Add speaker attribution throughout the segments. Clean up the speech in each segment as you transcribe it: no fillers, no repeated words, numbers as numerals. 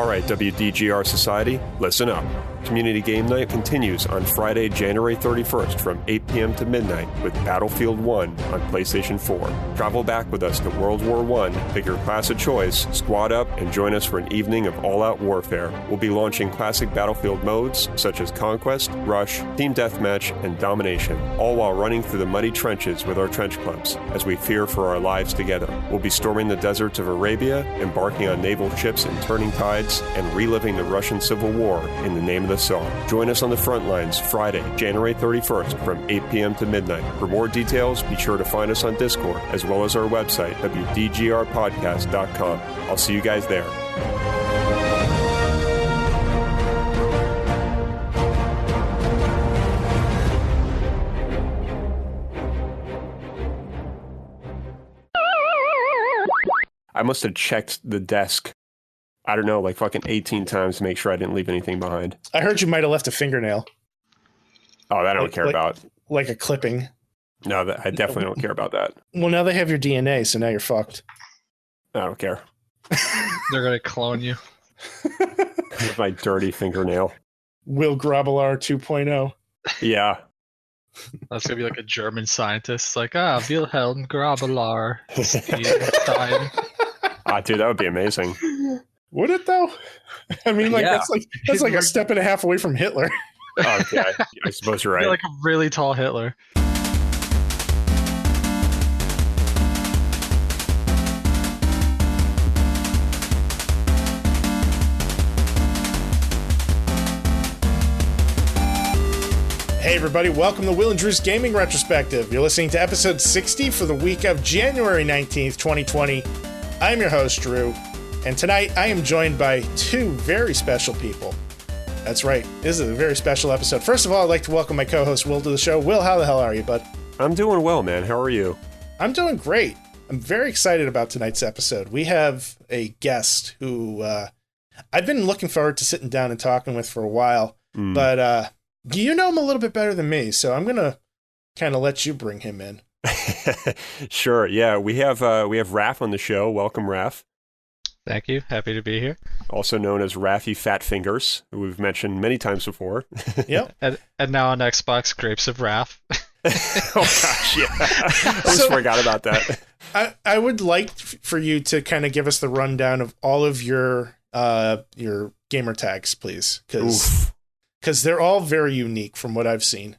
Speaker 1: All right, WDGR Society, listen up. Community Game Night continues on Friday, January 31st from 8 p.m. to midnight with Battlefield 1 on PlayStation 4. Travel back with us to World War I, pick your class of choice, squad up, and join us for an evening of all-out warfare. We'll be launching classic Battlefield modes such as Conquest, Rush, Team Deathmatch, and Domination, all while running through the muddy trenches with our trench clubs as we fear for our lives together. We'll be storming the deserts of Arabia, embarking on naval ships and turning tides, and reliving the Russian Civil War in the name of the song. Join us on the front lines Friday, January 31st from 8 p.m. to midnight. For more details, be sure to find us on Discord as well as our website, WDGRPodcast.com. I'll see you guys there. I must have checked the desk, I don't know, like fucking 18 times to make sure I didn't leave anything behind.
Speaker 2: I heard you might have left a fingernail.
Speaker 1: Oh, that I don't care about.
Speaker 2: Like a clipping.
Speaker 1: No, I definitely don't care about that.
Speaker 2: Well, now they have your DNA, so now you're fucked.
Speaker 1: I don't care.
Speaker 3: They're going to clone you.
Speaker 1: With my dirty fingernail.
Speaker 2: Will Grobbelaar 2.0.
Speaker 1: Yeah.
Speaker 3: That's going to be like a German scientist. Like, Wilhelm Grobbelaar. Stein.
Speaker 1: Dude, that would be amazing.
Speaker 2: Would it though? I mean, like
Speaker 3: Yeah.
Speaker 2: that's like a step and a half away from Hitler.
Speaker 1: Oh, yeah, I suppose you're right.
Speaker 3: You're like a really tall Hitler.
Speaker 2: Hey everybody, welcome to Will and Drew's Gaming Retrospective. You're listening to episode 60 for the week of January 19th, 2020. I'm your host, Drew, and tonight I am joined by two very special people. That's right, this is a very special episode. First of all, I'd like to welcome my co-host, Will, to the show. Will, how the hell are you, bud?
Speaker 1: I'm doing well, man. How are you?
Speaker 2: I'm doing great. I'm very excited about tonight's episode. We have a guest who I've been looking forward to sitting down and talking with for a while, but you know him a little bit better than me, so I'm going to kind of let you bring him in.
Speaker 1: Sure, yeah. We have Raff on the show. Welcome, Raff.
Speaker 3: Thank you. Happy to be here.
Speaker 1: Also known as Raffy Fat Fingers, who we've mentioned many times before.
Speaker 2: Yep.
Speaker 3: And now on Xbox, Grapes of Wrath.
Speaker 1: Oh, gosh, yeah. I just forgot about that.
Speaker 2: I would like for you to kind of give us the rundown of all of your gamer tags, please, because they're all very unique from what I've seen.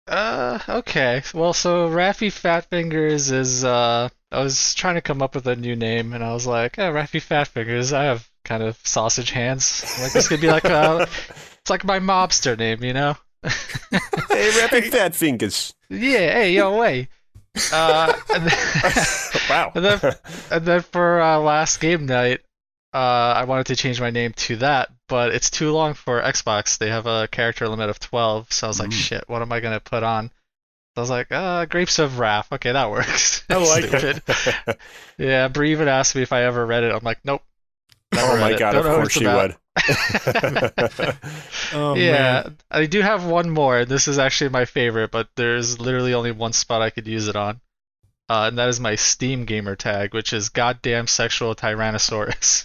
Speaker 3: Okay. Well, so Raffy Fat Fingers is, I was trying to come up with a new name, and I was like, Raffy Fat Fingers, I have kind of sausage hands. I'm like, this could be like it's like my mobster name, you know?
Speaker 1: Hey, Raffy Fat Fingers.
Speaker 3: Yeah, hey, yo, hey. Wow. And then for last game night, I wanted to change my name to that, but it's too long for Xbox. They have a character limit of 12, so I was like, shit, what am I going to put on? So I was like, Grapes of Wrath. Okay, that works.
Speaker 2: I like
Speaker 3: it. Yeah, Brie even asked me if I ever read it. I'm like, nope.
Speaker 1: Oh my God, of course you would.
Speaker 2: Oh,
Speaker 3: yeah,
Speaker 2: man.
Speaker 3: I do have one more. This is actually my favorite, but there's literally only one spot I could use it on. And that is my Steam gamer tag, which is goddamn sexual Tyrannosaurus.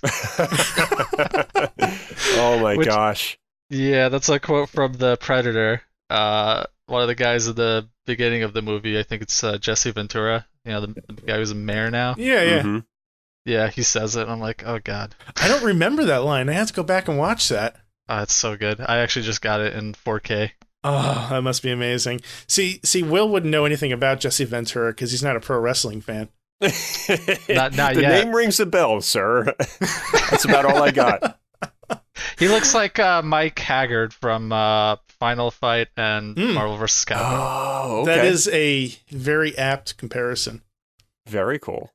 Speaker 1: Oh my gosh.
Speaker 3: Yeah, that's a quote from The Predator. One of the guys at the beginning of the movie, I think it's Jesse Ventura, you know, the guy who's a mayor now.
Speaker 2: Yeah.
Speaker 1: Mm-hmm.
Speaker 3: Yeah, he says it, and I'm like, oh god.
Speaker 2: I don't remember that line. I have to go back and watch that.
Speaker 3: It's so good. I actually just got it in 4K.
Speaker 2: Oh, that must be amazing. See, Will wouldn't know anything about Jesse Ventura because he's not a pro wrestling fan.
Speaker 3: Not
Speaker 1: the
Speaker 3: yet.
Speaker 1: name rings a bell, sir. That's about all I got.
Speaker 3: He looks like Mike Haggard from Final Fight and Marvel vs. Capcom.
Speaker 1: Oh, okay.
Speaker 2: That is a very apt comparison.
Speaker 1: Very cool.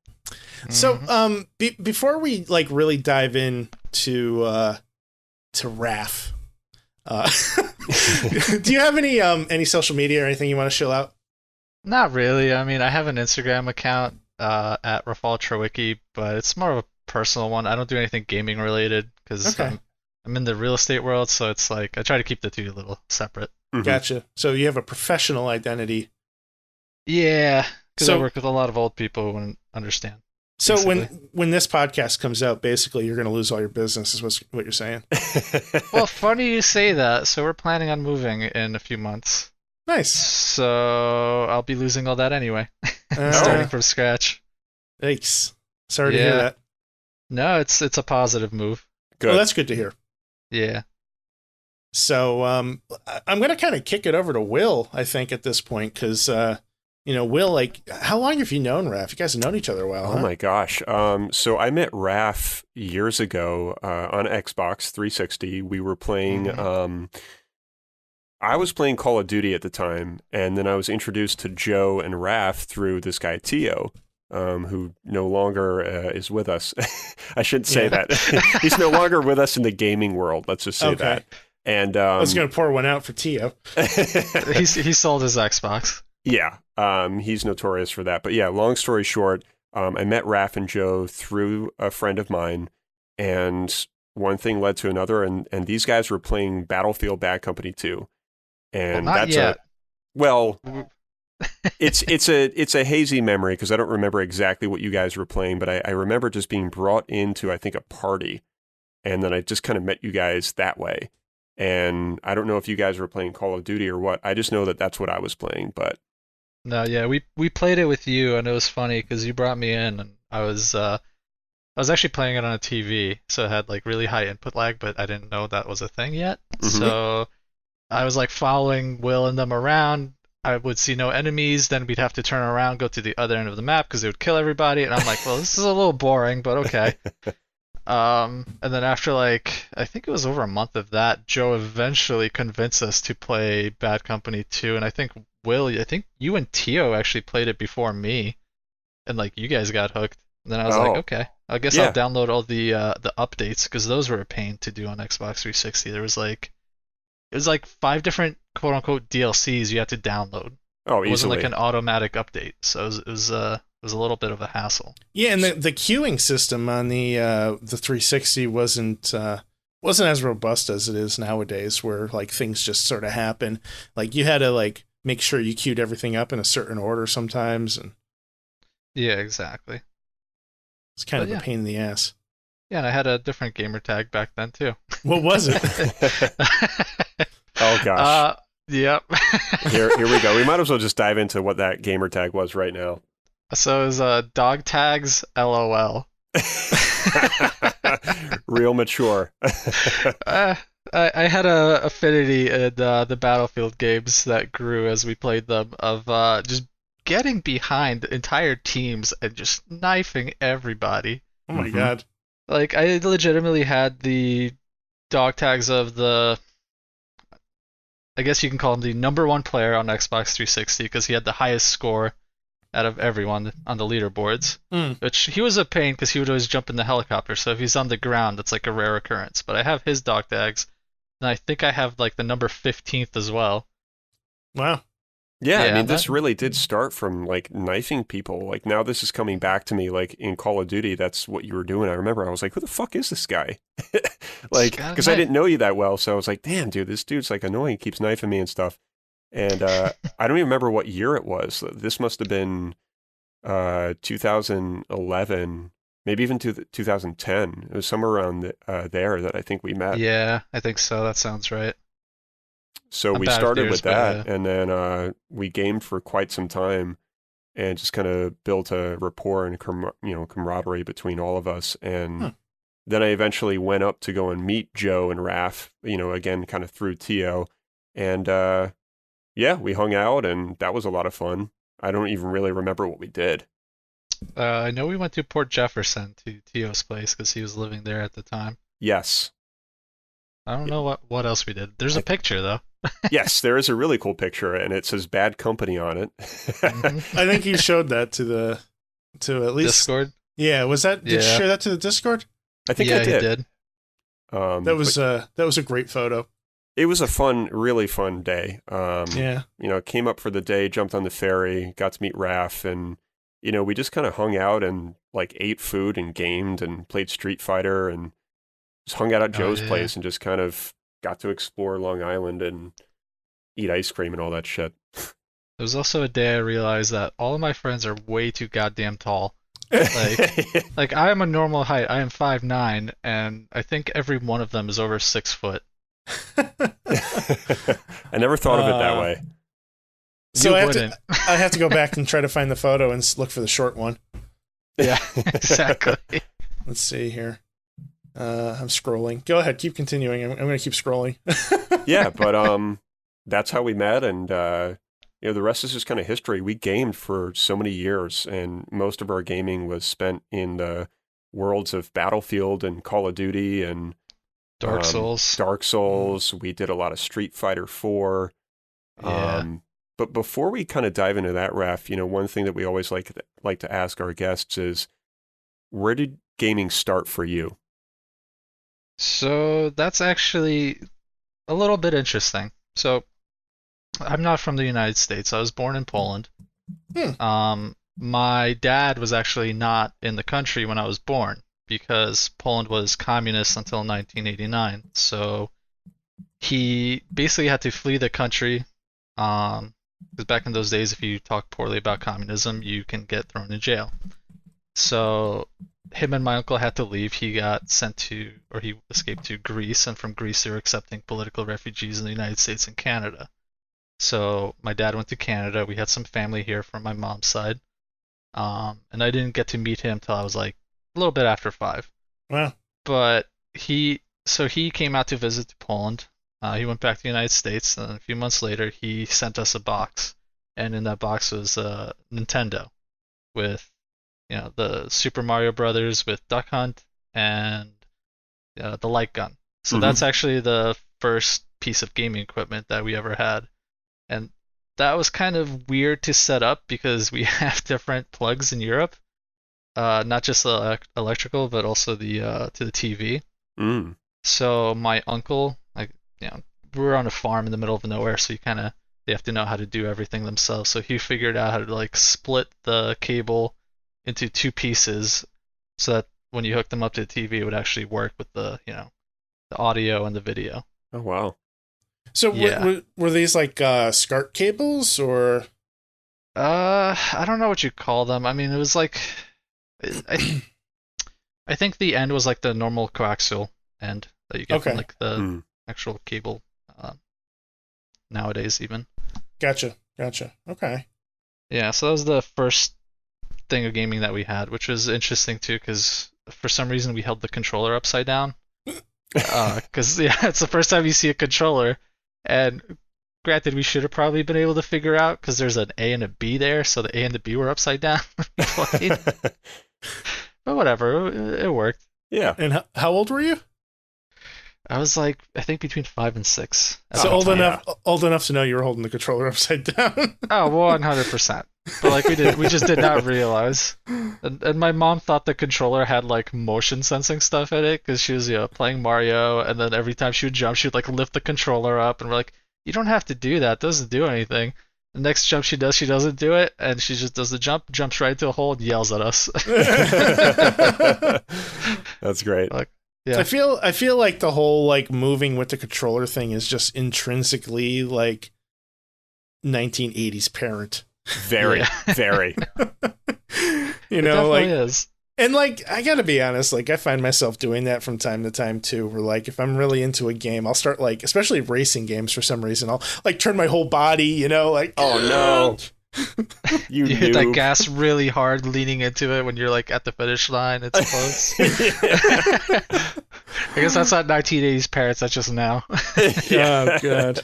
Speaker 2: So, before we like really dive in to Raff, do you have any social media or anything you want to show out?
Speaker 3: Not really. I mean, I have an Instagram account at Rafal Trowicki, but it's more of a personal one. I don't do anything gaming related because I'm in the real estate world, so it's like I try to keep the two a little separate.
Speaker 1: Mm-hmm.
Speaker 2: Gotcha. So you have a professional identity.
Speaker 3: Yeah, because
Speaker 2: So-
Speaker 3: I work with a lot of old people who wouldn't understand.
Speaker 2: So
Speaker 3: basically.
Speaker 2: when this podcast comes out, basically you're going to lose all your business, is what you're saying.
Speaker 3: Well, funny you say that. So we're planning on moving in a few months.
Speaker 2: Nice.
Speaker 3: So I'll be losing all that anyway.
Speaker 2: Uh,
Speaker 3: Starting from scratch.
Speaker 2: Thanks. Sorry to hear that.
Speaker 3: No, it's a positive move.
Speaker 1: Good.
Speaker 2: Well, that's good to hear.
Speaker 3: Yeah.
Speaker 2: So I'm going to kind of kick it over to Will, I think, at this point, because, Will, like, how long have you known Raph? You guys have known each other well, huh?
Speaker 1: Oh my gosh. So I met Raph years ago on Xbox 360. We were playing, I was playing Call of Duty at the time, and then I was introduced to Joe and Raph through this guy, Tio, who no longer is with us. I shouldn't say that. He's no longer with us in the gaming world. Let's just say that. And
Speaker 2: I was going to pour one out for Tio.
Speaker 3: He sold his Xbox.
Speaker 1: Yeah, he's notorious for that. But yeah, long story short, I met Raph and Joe through a friend of mine, and one thing led to another, and these guys were playing Battlefield Bad Company 2. And
Speaker 3: well, not
Speaker 1: that's
Speaker 3: yet.
Speaker 1: It's a hazy memory because I don't remember exactly what you guys were playing, but I remember just being brought into, I think, a party, and then I just kind of met you guys that way. And I don't know if you guys were playing Call of Duty or what. I just know that that's what I was playing, but...
Speaker 3: No, yeah, we played it with you, and it was funny because you brought me in, and I was actually playing it on a TV, so it had like really high input lag, but I didn't know that was a thing yet.
Speaker 1: Mm-hmm.
Speaker 3: So I was like following Will and them around. I would see no enemies, then we'd have to turn around, go to the other end of the map because they would kill everybody, and I'm like, well, this is a little boring, but okay. And then after like, I think it was over a month of that, Joe eventually convinced us to play Bad Company 2, and I think you and Tio actually played it before me, and like you guys got hooked. And then I was like, okay, I guess I'll download all the updates because those were a pain to do on Xbox 360. It was like 5 different quote unquote DLCs you had to download.
Speaker 1: Oh,
Speaker 3: it wasn't
Speaker 1: easily.
Speaker 3: like an automatic update, so it was a little bit of a hassle.
Speaker 2: Yeah, and the queuing system on the 360 wasn't as robust as it is nowadays, where like things just sort of happen. Like you had to like make sure you queued everything up in a certain order sometimes, and
Speaker 3: yeah, exactly.
Speaker 2: It's kind of a pain in the ass.
Speaker 3: Yeah, and I had a different gamer tag back then too.
Speaker 2: What was it?
Speaker 1: Oh gosh.
Speaker 3: Yep.
Speaker 1: Here we go. We might as well just dive into what that gamer tag was right now.
Speaker 3: So it was dog tags LOL.
Speaker 1: Real mature.
Speaker 3: I had a affinity in the Battlefield games that grew as we played them of just getting behind entire teams and just knifing everybody.
Speaker 2: Oh my god.
Speaker 3: Like, I legitimately had the dog tags of I guess you can call him the number 1 player on Xbox 360 because he had the highest score out of everyone on the leaderboards. Which he was a pain because he would always jump in the helicopter, so if he's on the ground, that's like a rare occurrence. But I have his dog tags, and I think I have like the number 15th as well.
Speaker 2: Wow.
Speaker 1: Yeah, I mean, this really did start from, like, knifing people. Like, now this is coming back to me, like, in Call of Duty, that's what you were doing. I remember I was like, who the fuck is this guy? Like, because I didn't know you that well, so I was like, damn, dude, this dude's, like, annoying, keeps knifing me and stuff. And I don't even remember what year it was. This must have been 2011, maybe even 2010. It was somewhere around there that I think we met.
Speaker 3: Yeah, I think so. That sounds right.
Speaker 1: So we started with that, and then we gamed for quite some time, and just kind of built a rapport and camaraderie between all of us. And then I eventually went up to go and meet Joe and Raph, again, kind of through Tio, and we hung out, and that was a lot of fun. I don't even really remember what we did.
Speaker 3: I know we went to Port Jefferson to Tio's place because he was living there at the time.
Speaker 1: Yes.
Speaker 3: I don't know what else we did. There's a picture though.
Speaker 1: Yes, there is a really cool picture, and it says Bad Company on it.
Speaker 2: I think you showed that to at least
Speaker 3: Discord.
Speaker 2: Yeah, was that? Did you share that to the Discord?
Speaker 1: I think I did.
Speaker 3: He did.
Speaker 2: That was a great photo.
Speaker 1: It was a really fun day. Came up for the day, jumped on the ferry, got to meet Raph, and we just kind of hung out and like ate food and gamed and played Street Fighter and just hung out at Joe's place and just kind of got to explore Long Island and eat ice cream and all that shit.
Speaker 3: There was also a day I realized that all of my friends are way too goddamn tall. Like I am a normal height. I am 5'9", and I think every one of them is over 6 foot.
Speaker 1: I never thought of it that way.
Speaker 2: So
Speaker 3: You
Speaker 2: I
Speaker 3: wouldn't.
Speaker 2: have to go back and try to find the photo and look for the short one.
Speaker 3: Yeah, exactly.
Speaker 2: Let's see here. I'm scrolling. Go ahead, keep continuing. I'm going to keep scrolling.
Speaker 1: Yeah, but that's how we met, and the rest is just kind of history. We gamed for so many years, and most of our gaming was spent in the worlds of Battlefield and Call of Duty and
Speaker 3: Dark Souls.
Speaker 1: Dark Souls. We did a lot of Street Fighter 4.
Speaker 3: Yeah.
Speaker 1: But before we kind of dive into that, Raph, one thing that we always like to ask our guests is, where did gaming start for you?
Speaker 3: So that's actually a little bit interesting. So I'm not from the United States. I was born in Poland. My dad was actually not in the country when I was born because Poland was communist until 1989. So he basically had to flee the country. Because back in those days, if you talk poorly about communism, you can get thrown in jail. So him and my uncle had to leave. He escaped to Greece, and from Greece they were accepting political refugees in the United States and Canada. So my dad went to Canada. We had some family here from my mom's side. And I didn't get to meet him till I was like a little bit after 5.
Speaker 2: Wow.
Speaker 3: But he came out to visit Poland. He went back to the United States, and a few months later, he sent us a box, and in that box was Nintendo, with the Super Mario Brothers with Duck Hunt and the light gun. So that's actually the first piece of gaming equipment that we ever had, and that was kind of weird to set up because we have different plugs in Europe, not just electrical, but also to the TV. So my uncle, we were on a farm in the middle of nowhere, so they have to know how to do everything themselves. So he figured out how to split the cable into 2 pieces, so that when you hook them up to the TV, it would actually work with the audio and the video.
Speaker 1: Oh wow!
Speaker 2: So were these SCART cables or?
Speaker 3: I don't know what you call them. I mean, it was like, I think the end was like the normal coaxial end that you get from the actual cable nowadays even.
Speaker 2: Gotcha. Okay.
Speaker 3: Yeah, so that was the first thing of gaming that we had, which was interesting too, because for some reason we held the controller upside down. Because it's the first time you see a controller, and granted, we should have probably been able to figure out because there's an A and a B there, so the A and the B were upside down. But whatever, it worked.
Speaker 2: Yeah. And how old were you?
Speaker 3: I was I think between 5 and 6.
Speaker 2: So old enough to know you were holding the controller upside down.
Speaker 3: Oh, 100%. But we just did not realize. And my mom thought the controller had motion sensing stuff in it because she was playing Mario, and then every time she would jump, she would lift the controller up, and we're like, you don't have to do that. It doesn't do anything. The next jump she doesn't do it, and she just does the jump, jumps right into a hole, and yells at us.
Speaker 1: That's great.
Speaker 2: Yeah. I feel like the whole moving with the controller thing is just intrinsically 1980s parent.
Speaker 1: Very.
Speaker 2: You know,
Speaker 3: it is.
Speaker 2: And I gotta be honest, I find myself doing that from time to time too, where if I'm really into a game, I'll start especially racing games for some reason, I'll turn my whole body, oh
Speaker 1: no. You
Speaker 3: hit that gas really hard leaning into it when you're at the finish line. It's close. I guess that's not 1980s parents, that's just now.
Speaker 2: Oh god.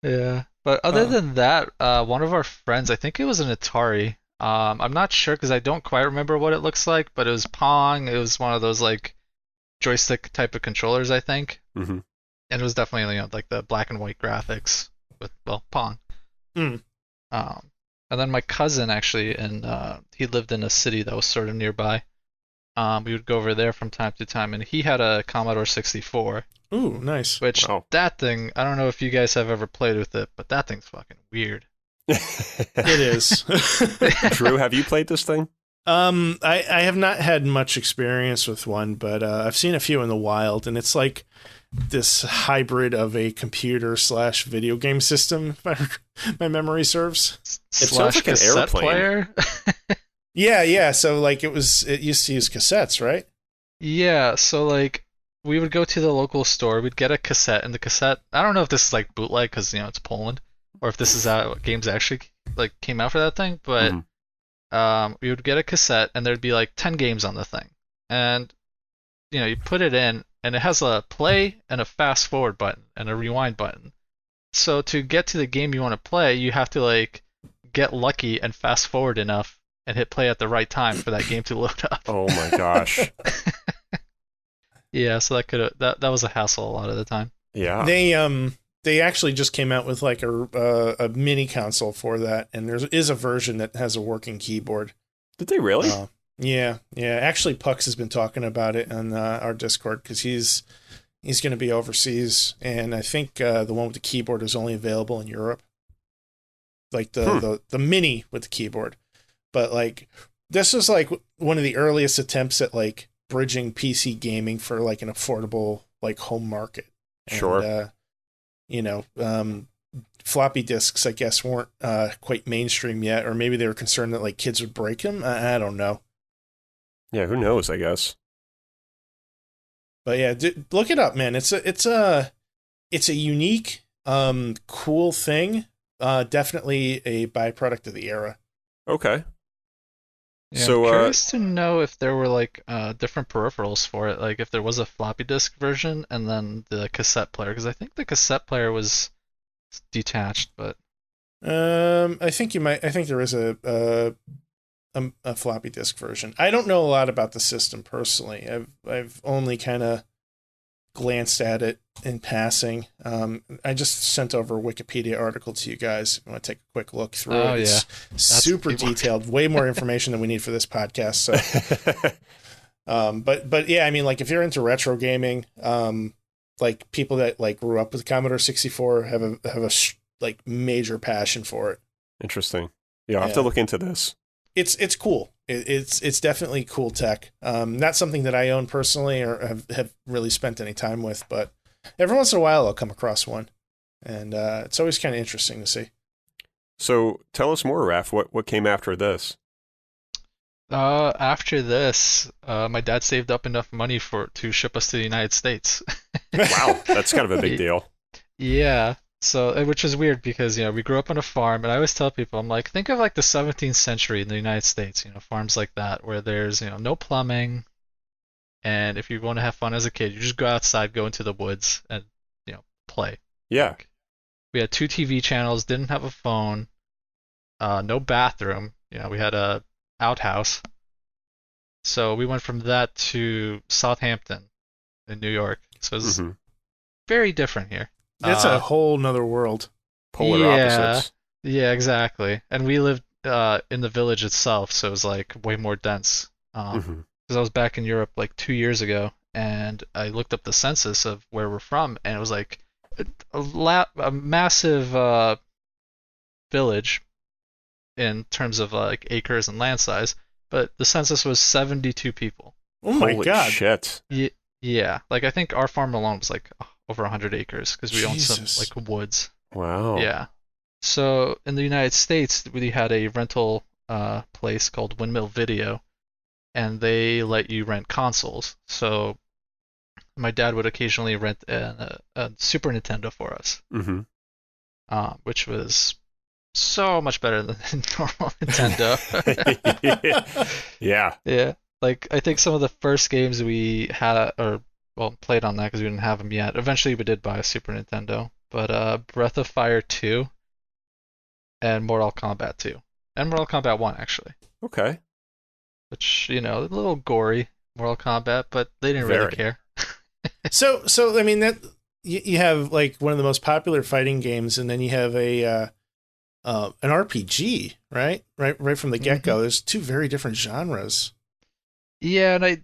Speaker 3: Yeah. But other than that, one of our friends, I think it was an Atari. I'm not sure because I don't quite remember what it looks like, but it was Pong. It was one of those joystick type of controllers, I think.
Speaker 1: Mm-hmm.
Speaker 3: And it was definitely the black and white graphics with Pong. And then my cousin actually, and he lived in a city that was sort of nearby. We would go over there from time to time, and he had a Commodore 64.
Speaker 2: Ooh, nice.
Speaker 3: Which, that thing, I don't know if you guys have ever played with it, but that thing's fucking weird.
Speaker 2: It is.
Speaker 1: Drew, have you played this thing?
Speaker 2: I have not had much experience with one, but I've seen a few in the wild, and it's this hybrid of a computer / video game system, if my memory serves.
Speaker 1: It sounds like an airplane.
Speaker 3: Player.
Speaker 2: Yeah. So like it used to use cassettes, right?
Speaker 3: Yeah, so like we would go to the local store, we'd get a cassette, and the cassette, I don't know if this is like bootleg because it's Poland, or if this is how games actually like came out for that thing, but we would get a cassette and there'd be like 10 games on the thing. And you put it in and it has a play and a fast forward button and a rewind button. So to get to the game you want to play, you have to like get lucky and fast forward enough and hit play at the right time for that game to load up.
Speaker 1: Oh my gosh.
Speaker 3: Yeah, so that was a hassle a lot of the time.
Speaker 1: Yeah.
Speaker 2: They actually just came out with like a mini console for that, and there is a version that has a working keyboard.
Speaker 1: Did they really?
Speaker 2: Yeah. Actually, Pucks has been talking about it on our Discord because he's going to be overseas, and I think the one with the keyboard is only available in Europe. Like the mini with the keyboard, but like this was like one of the earliest attempts at like bridging PC gaming for like an affordable like home market.
Speaker 1: Sure.
Speaker 2: And, floppy disks, I guess, weren't quite mainstream yet, or maybe they were concerned that like kids would break them. I don't know.
Speaker 1: Yeah, who knows? I guess.
Speaker 2: But yeah, look it up, man. It's a unique, cool thing. Definitely a byproduct of the era.
Speaker 1: Okay.
Speaker 3: Yeah,
Speaker 1: So,
Speaker 3: I'm curious to know if there were like different peripherals for it, like if there was a floppy disk version and then the cassette player, because I think the cassette player was detached, but
Speaker 2: I think there is a floppy disk version. I don't know a lot about the system personally. I've only kind of glanced at it in passing. I just sent over a Wikipedia article to you guys. I want to take a quick look through it. It's super detailed, way more information than we need for this podcast. So, but yeah, I mean, like if you're into retro gaming, like people that like grew up with Commodore 64 have a like major passion for it.
Speaker 1: Interesting. Yeah, I'll have to look into this.
Speaker 2: It's cool. It's definitely cool tech. Not something that I own personally or have really spent any time with, but every once in a while I'll come across one, and it's always kind of interesting to see.
Speaker 1: So tell us more, Raph. What came after this?
Speaker 3: After this, my dad saved up enough money to ship us to the United States.
Speaker 1: Wow, that's kind of a big deal.
Speaker 3: Yeah. So, which is weird because, we grew up on a farm, and I always tell people, I'm like, think of like the 17th century in the United States, farms like that, where there's, no plumbing, and if you want to have fun as a kid, you just go outside, go into the woods, and, play.
Speaker 1: Yeah.
Speaker 3: Like, we had 2 TV channels, didn't have a phone, no bathroom, we had a outhouse. So we went from that to Southampton in New York. So it's very different here.
Speaker 2: That's a whole nother world.
Speaker 1: Polar opposites.
Speaker 3: Yeah, exactly. And we lived in the village itself, so it was like way more dense. Because I was back in Europe like 2 years ago, and I looked up the census of where we're from, and it was like a massive village in terms of like acres and land size, but the census was 72 people.
Speaker 2: Oh my
Speaker 1: Holy
Speaker 2: God.
Speaker 1: shit.
Speaker 3: Yeah, like I think our farm alone was like over 100 acres because we owned some like woods.
Speaker 1: Wow.
Speaker 3: Yeah. So in the United States, we had a rental place called Windmill Video, and they let you rent consoles. So my dad would occasionally rent a Super Nintendo for us, which was so much better than normal Nintendo.
Speaker 1: Yeah.
Speaker 3: Yeah. Like I think some of the first games we had, played on that because we didn't have them yet. Eventually, we did buy a Super Nintendo, but Breath of Fire 2 and Mortal Kombat 2 and Mortal Kombat 1 actually.
Speaker 1: Okay.
Speaker 3: Which a little gory Mortal Kombat, but they didn't really care.
Speaker 2: So I mean that you have like one of the most popular fighting games, and then you have an RPG, right from the get-go. There's 2 very different genres.
Speaker 3: Yeah, and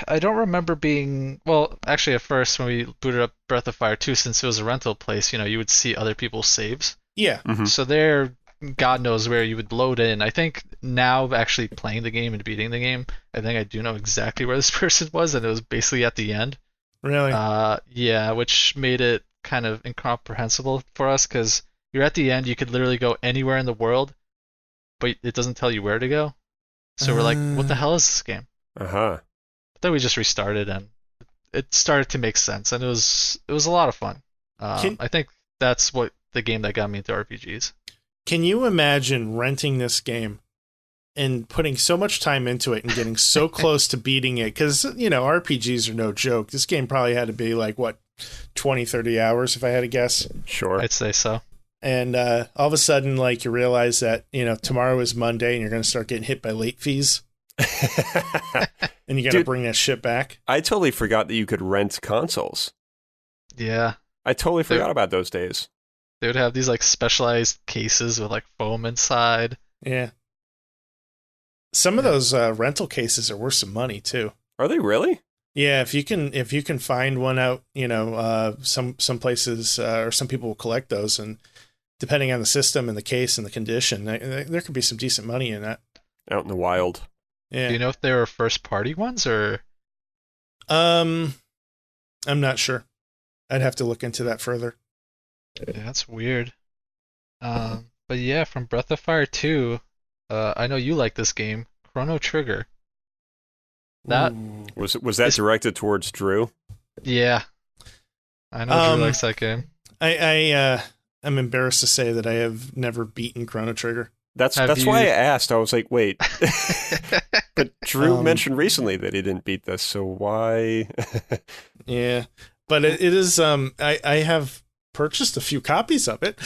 Speaker 3: I don't remember being actually at first when we booted up Breath of Fire 2, since it was a rental place, you would see other people's saves.
Speaker 2: Yeah.
Speaker 3: So there, God knows where you would load in. I think now actually playing the game and beating the game, I think I do know exactly where this person was, and it was basically at the end.
Speaker 2: Really?
Speaker 3: Yeah, which made it kind of incomprehensible for us because you're at the end, you could literally go anywhere in the world, but it doesn't tell you where to go. So we're like, what the hell is this game?
Speaker 1: Uh-huh.
Speaker 3: But then we just restarted, and it started to make sense, and it was a lot of fun. I think that's what the game that got me into RPGs.
Speaker 2: Can you imagine renting this game and putting so much time into it and getting so close to beating it? Because, RPGs are no joke. This game probably had to be like, 20, 30 hours, if I had to guess.
Speaker 1: Sure.
Speaker 3: I'd say so.
Speaker 2: And all of a sudden, like, you realize that, tomorrow is Monday and you're going to start getting hit by late fees. And you got to bring that shit back.
Speaker 1: I totally forgot that you could rent consoles.
Speaker 3: Yeah.
Speaker 1: I totally forgot about those days.
Speaker 3: They would have these, like, specialized cases with, like, foam inside.
Speaker 2: Yeah. Some of those rental cases are worth some money, too.
Speaker 1: Are they really?
Speaker 2: Yeah, if you can find one out, some places or some people will collect those, and depending on the system and the case and the condition, there could be some decent money in that.
Speaker 1: Out in the wild.
Speaker 2: Yeah.
Speaker 3: Do you know if they were first party ones or?
Speaker 2: I'm not sure. I'd have to look into that further.
Speaker 3: Yeah, that's weird. But yeah, from Breath of Fire 2, I know you like this game, Chrono Trigger. That
Speaker 1: was that directed towards Drew?
Speaker 3: Yeah, I know Drew likes that game.
Speaker 2: I'm embarrassed to say that I have never beaten Chrono Trigger.
Speaker 1: That's why I asked. I was like, wait, but Drew mentioned recently that he didn't beat this, so why?
Speaker 2: Yeah, but it is. I have purchased a few copies of it.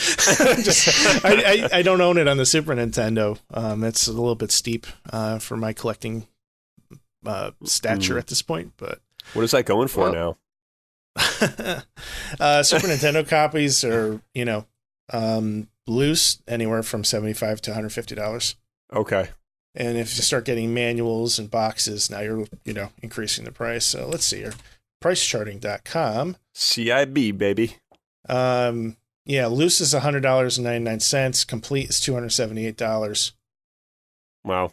Speaker 2: I don't own it on the Super Nintendo. It's a little bit steep for my collecting stature at this point, but
Speaker 1: what is that going for now?
Speaker 2: Super Nintendo copies are loose anywhere from $75 to $150.
Speaker 1: Okay.
Speaker 2: And if you start getting manuals and boxes, now you're increasing the price. So let's see here, pricecharting.com.
Speaker 1: CIB baby.
Speaker 2: Yeah, loose is $100.99. Complete is $278.
Speaker 1: Wow.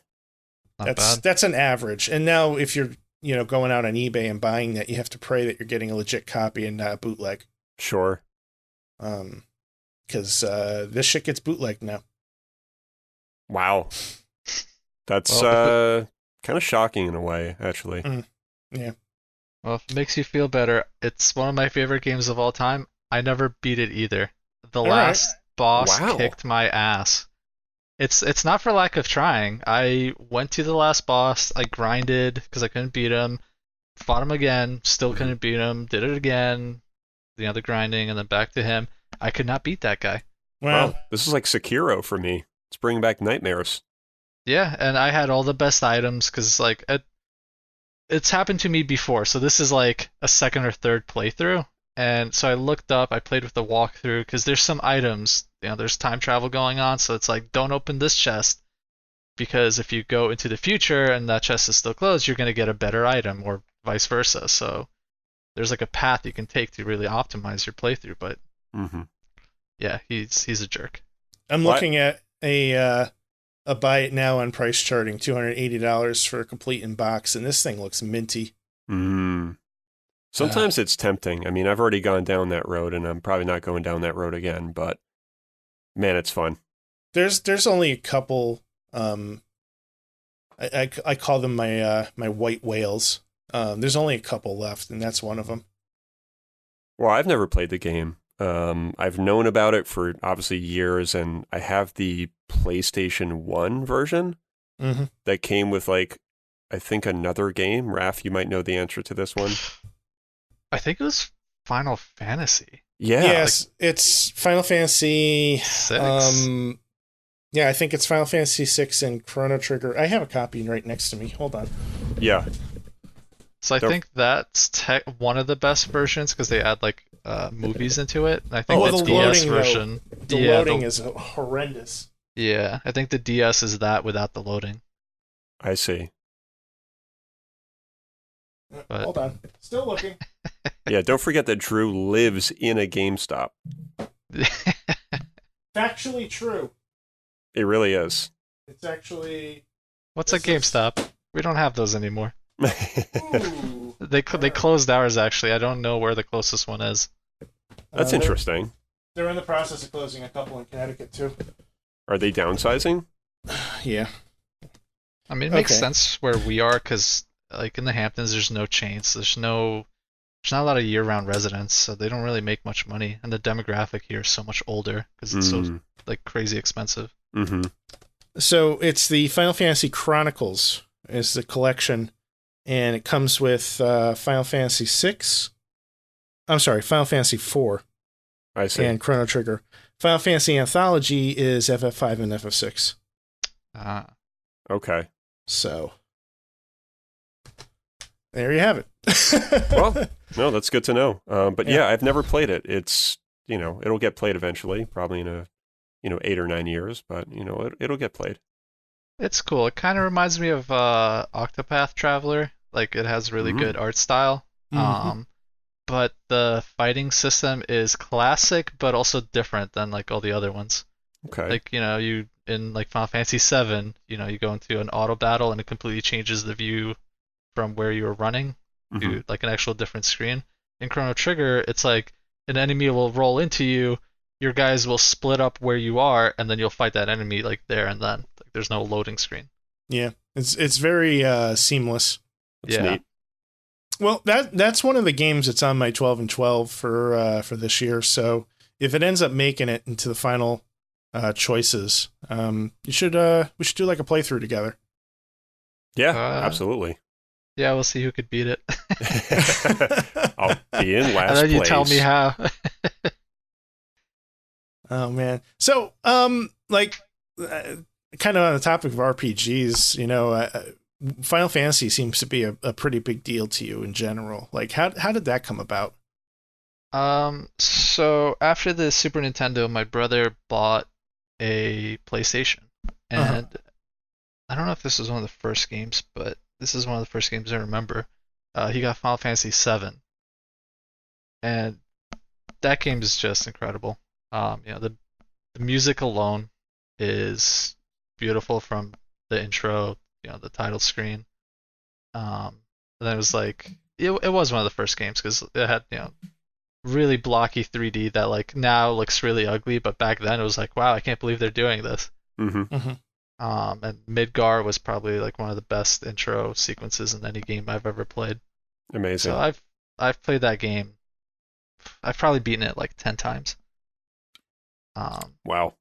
Speaker 2: That's an average. And now if you're going out on eBay and buying that, you have to pray that you're getting a legit copy and not a bootleg.
Speaker 1: Sure.
Speaker 2: Because this shit gets bootlegged now.
Speaker 1: Wow. That's kind of shocking in a way, actually.
Speaker 2: Yeah.
Speaker 3: Well, if it makes you feel better, it's one of my favorite games of all time. I never beat it either. The last boss kicked my ass. It's not for lack of trying. I went to the last boss, I grinded because I couldn't beat him, fought him again, still couldn't beat him, did it again, the grinding, and then back to him. I could not beat that guy.
Speaker 2: Wow.
Speaker 1: This is like Sekiro for me. It's bringing back nightmares.
Speaker 3: Yeah, and I had all the best items because like it's happened to me before, so this is like a second or third playthrough. And so I looked up, I played with the walkthrough, because there's some items, there's time travel going on, so it's like, don't open this chest, because if you go into the future and that chest is still closed, you're going to get a better item, or vice versa. So there's like a path you can take to really optimize your playthrough, but yeah, he's a jerk.
Speaker 2: I'm looking at a buy it now on price charting, $280 for a complete in box, and this thing looks minty.
Speaker 1: Sometimes it's tempting. I mean, I've already gone down that road, and I'm probably not going down that road again, but man, it's fun.
Speaker 2: There's only a couple, I call them my white whales. There's only a couple left, and that's one of them.
Speaker 1: Well, I've never played the game. I've known about it for obviously years, and I have the PlayStation 1 version that came with, like, I think another game. Raph, you might know the answer to this one.
Speaker 3: I think it was Final Fantasy.
Speaker 1: Yeah.
Speaker 2: Yes, it's Final Fantasy
Speaker 3: 6.
Speaker 2: Yeah, I think it's Final Fantasy 6 and Chrono Trigger. I have a copy right next to me. Hold on.
Speaker 1: Yeah.
Speaker 3: So I think that's one of the best versions because they add like movies into it. I think the DS version.
Speaker 2: The loading is horrendous.
Speaker 3: Yeah, I think the DS is that without the loading.
Speaker 1: I see.
Speaker 3: But...
Speaker 2: Hold on. Still looking.
Speaker 1: Yeah, don't forget that Drew lives in a GameStop.
Speaker 2: Factually true.
Speaker 1: It really is.
Speaker 2: It's actually...
Speaker 3: What's a GameStop? We don't have those anymore.
Speaker 2: Ooh.
Speaker 3: They closed ours, actually. I don't know where the closest one is.
Speaker 1: That's interesting.
Speaker 2: They're in the process of closing a couple in Connecticut, too.
Speaker 1: Are they downsizing?
Speaker 2: Yeah.
Speaker 3: I mean, it makes
Speaker 2: Okay.
Speaker 3: sense where we are because, like, in the Hamptons, there's no chains. There's not a lot of year-round residents, so they don't really make much money. And the demographic here is so much older because it's so,
Speaker 1: Mm.
Speaker 3: like, crazy expensive.
Speaker 1: Mm-hmm.
Speaker 2: So it's the Final Fantasy Chronicles is the collection, and it comes with Final Fantasy 6. I'm sorry, Final Fantasy 4
Speaker 1: I see.
Speaker 2: and Chrono Trigger. Final Fantasy Anthology is FF5 and FF6.
Speaker 3: Uh,
Speaker 1: Okay.
Speaker 2: So there you have it.
Speaker 1: Well, no, that's good to know. But
Speaker 2: Yeah.
Speaker 1: yeah, I've never played it. It's, it'll get played eventually, probably in 8 or 9 years, but, it'll get played.
Speaker 3: it's cool. It kind of reminds me of Octopath Traveler. Like, it has really good art style.
Speaker 2: Mhm.
Speaker 3: But the fighting system is classic, but also different than like all the other ones.
Speaker 1: Okay.
Speaker 3: Like, you in like Final Fantasy VII, you go into an auto battle and it completely changes the view from where you were running
Speaker 1: Mhm.
Speaker 3: to like an actual different screen. In Chrono Trigger, it's like an enemy will roll into you, your guys will split up where you are, and then you'll fight that enemy like there and then. Like there's no loading screen.
Speaker 2: Yeah, it's very seamless.
Speaker 1: That's
Speaker 3: Yeah.
Speaker 1: neat.
Speaker 2: Well, that's one of the games that's on my 12 and 12 for this year. So if it ends up making it into the final choices, we should do like a playthrough together.
Speaker 1: Yeah,
Speaker 3: Uh,
Speaker 1: absolutely.
Speaker 3: Yeah, we'll see who could beat it.
Speaker 1: I'll be in last
Speaker 3: And then you
Speaker 1: place.
Speaker 3: tell me how.
Speaker 2: Oh man. So kind of on the topic of RPGs, Final Fantasy seems to be a pretty big deal to you in general. Like how did that come about?
Speaker 3: So after the Super Nintendo, my brother bought a PlayStation, and I don't know if this was one of the first games, but this is one of the first games I remember. He got Final Fantasy VII, and that game is just incredible. The music alone is beautiful from the intro, the title screen. And then it was like it was one of the first games because it had really blocky 3D that like now looks really ugly, but back then it was like, wow, I can't believe they're doing this.
Speaker 1: Mm-hmm.
Speaker 3: And Midgar was probably like one of the best intro sequences in any game I've ever played.
Speaker 1: Amazing.
Speaker 3: So I've played that game. I've probably beaten it like 10 times.
Speaker 1: Wow.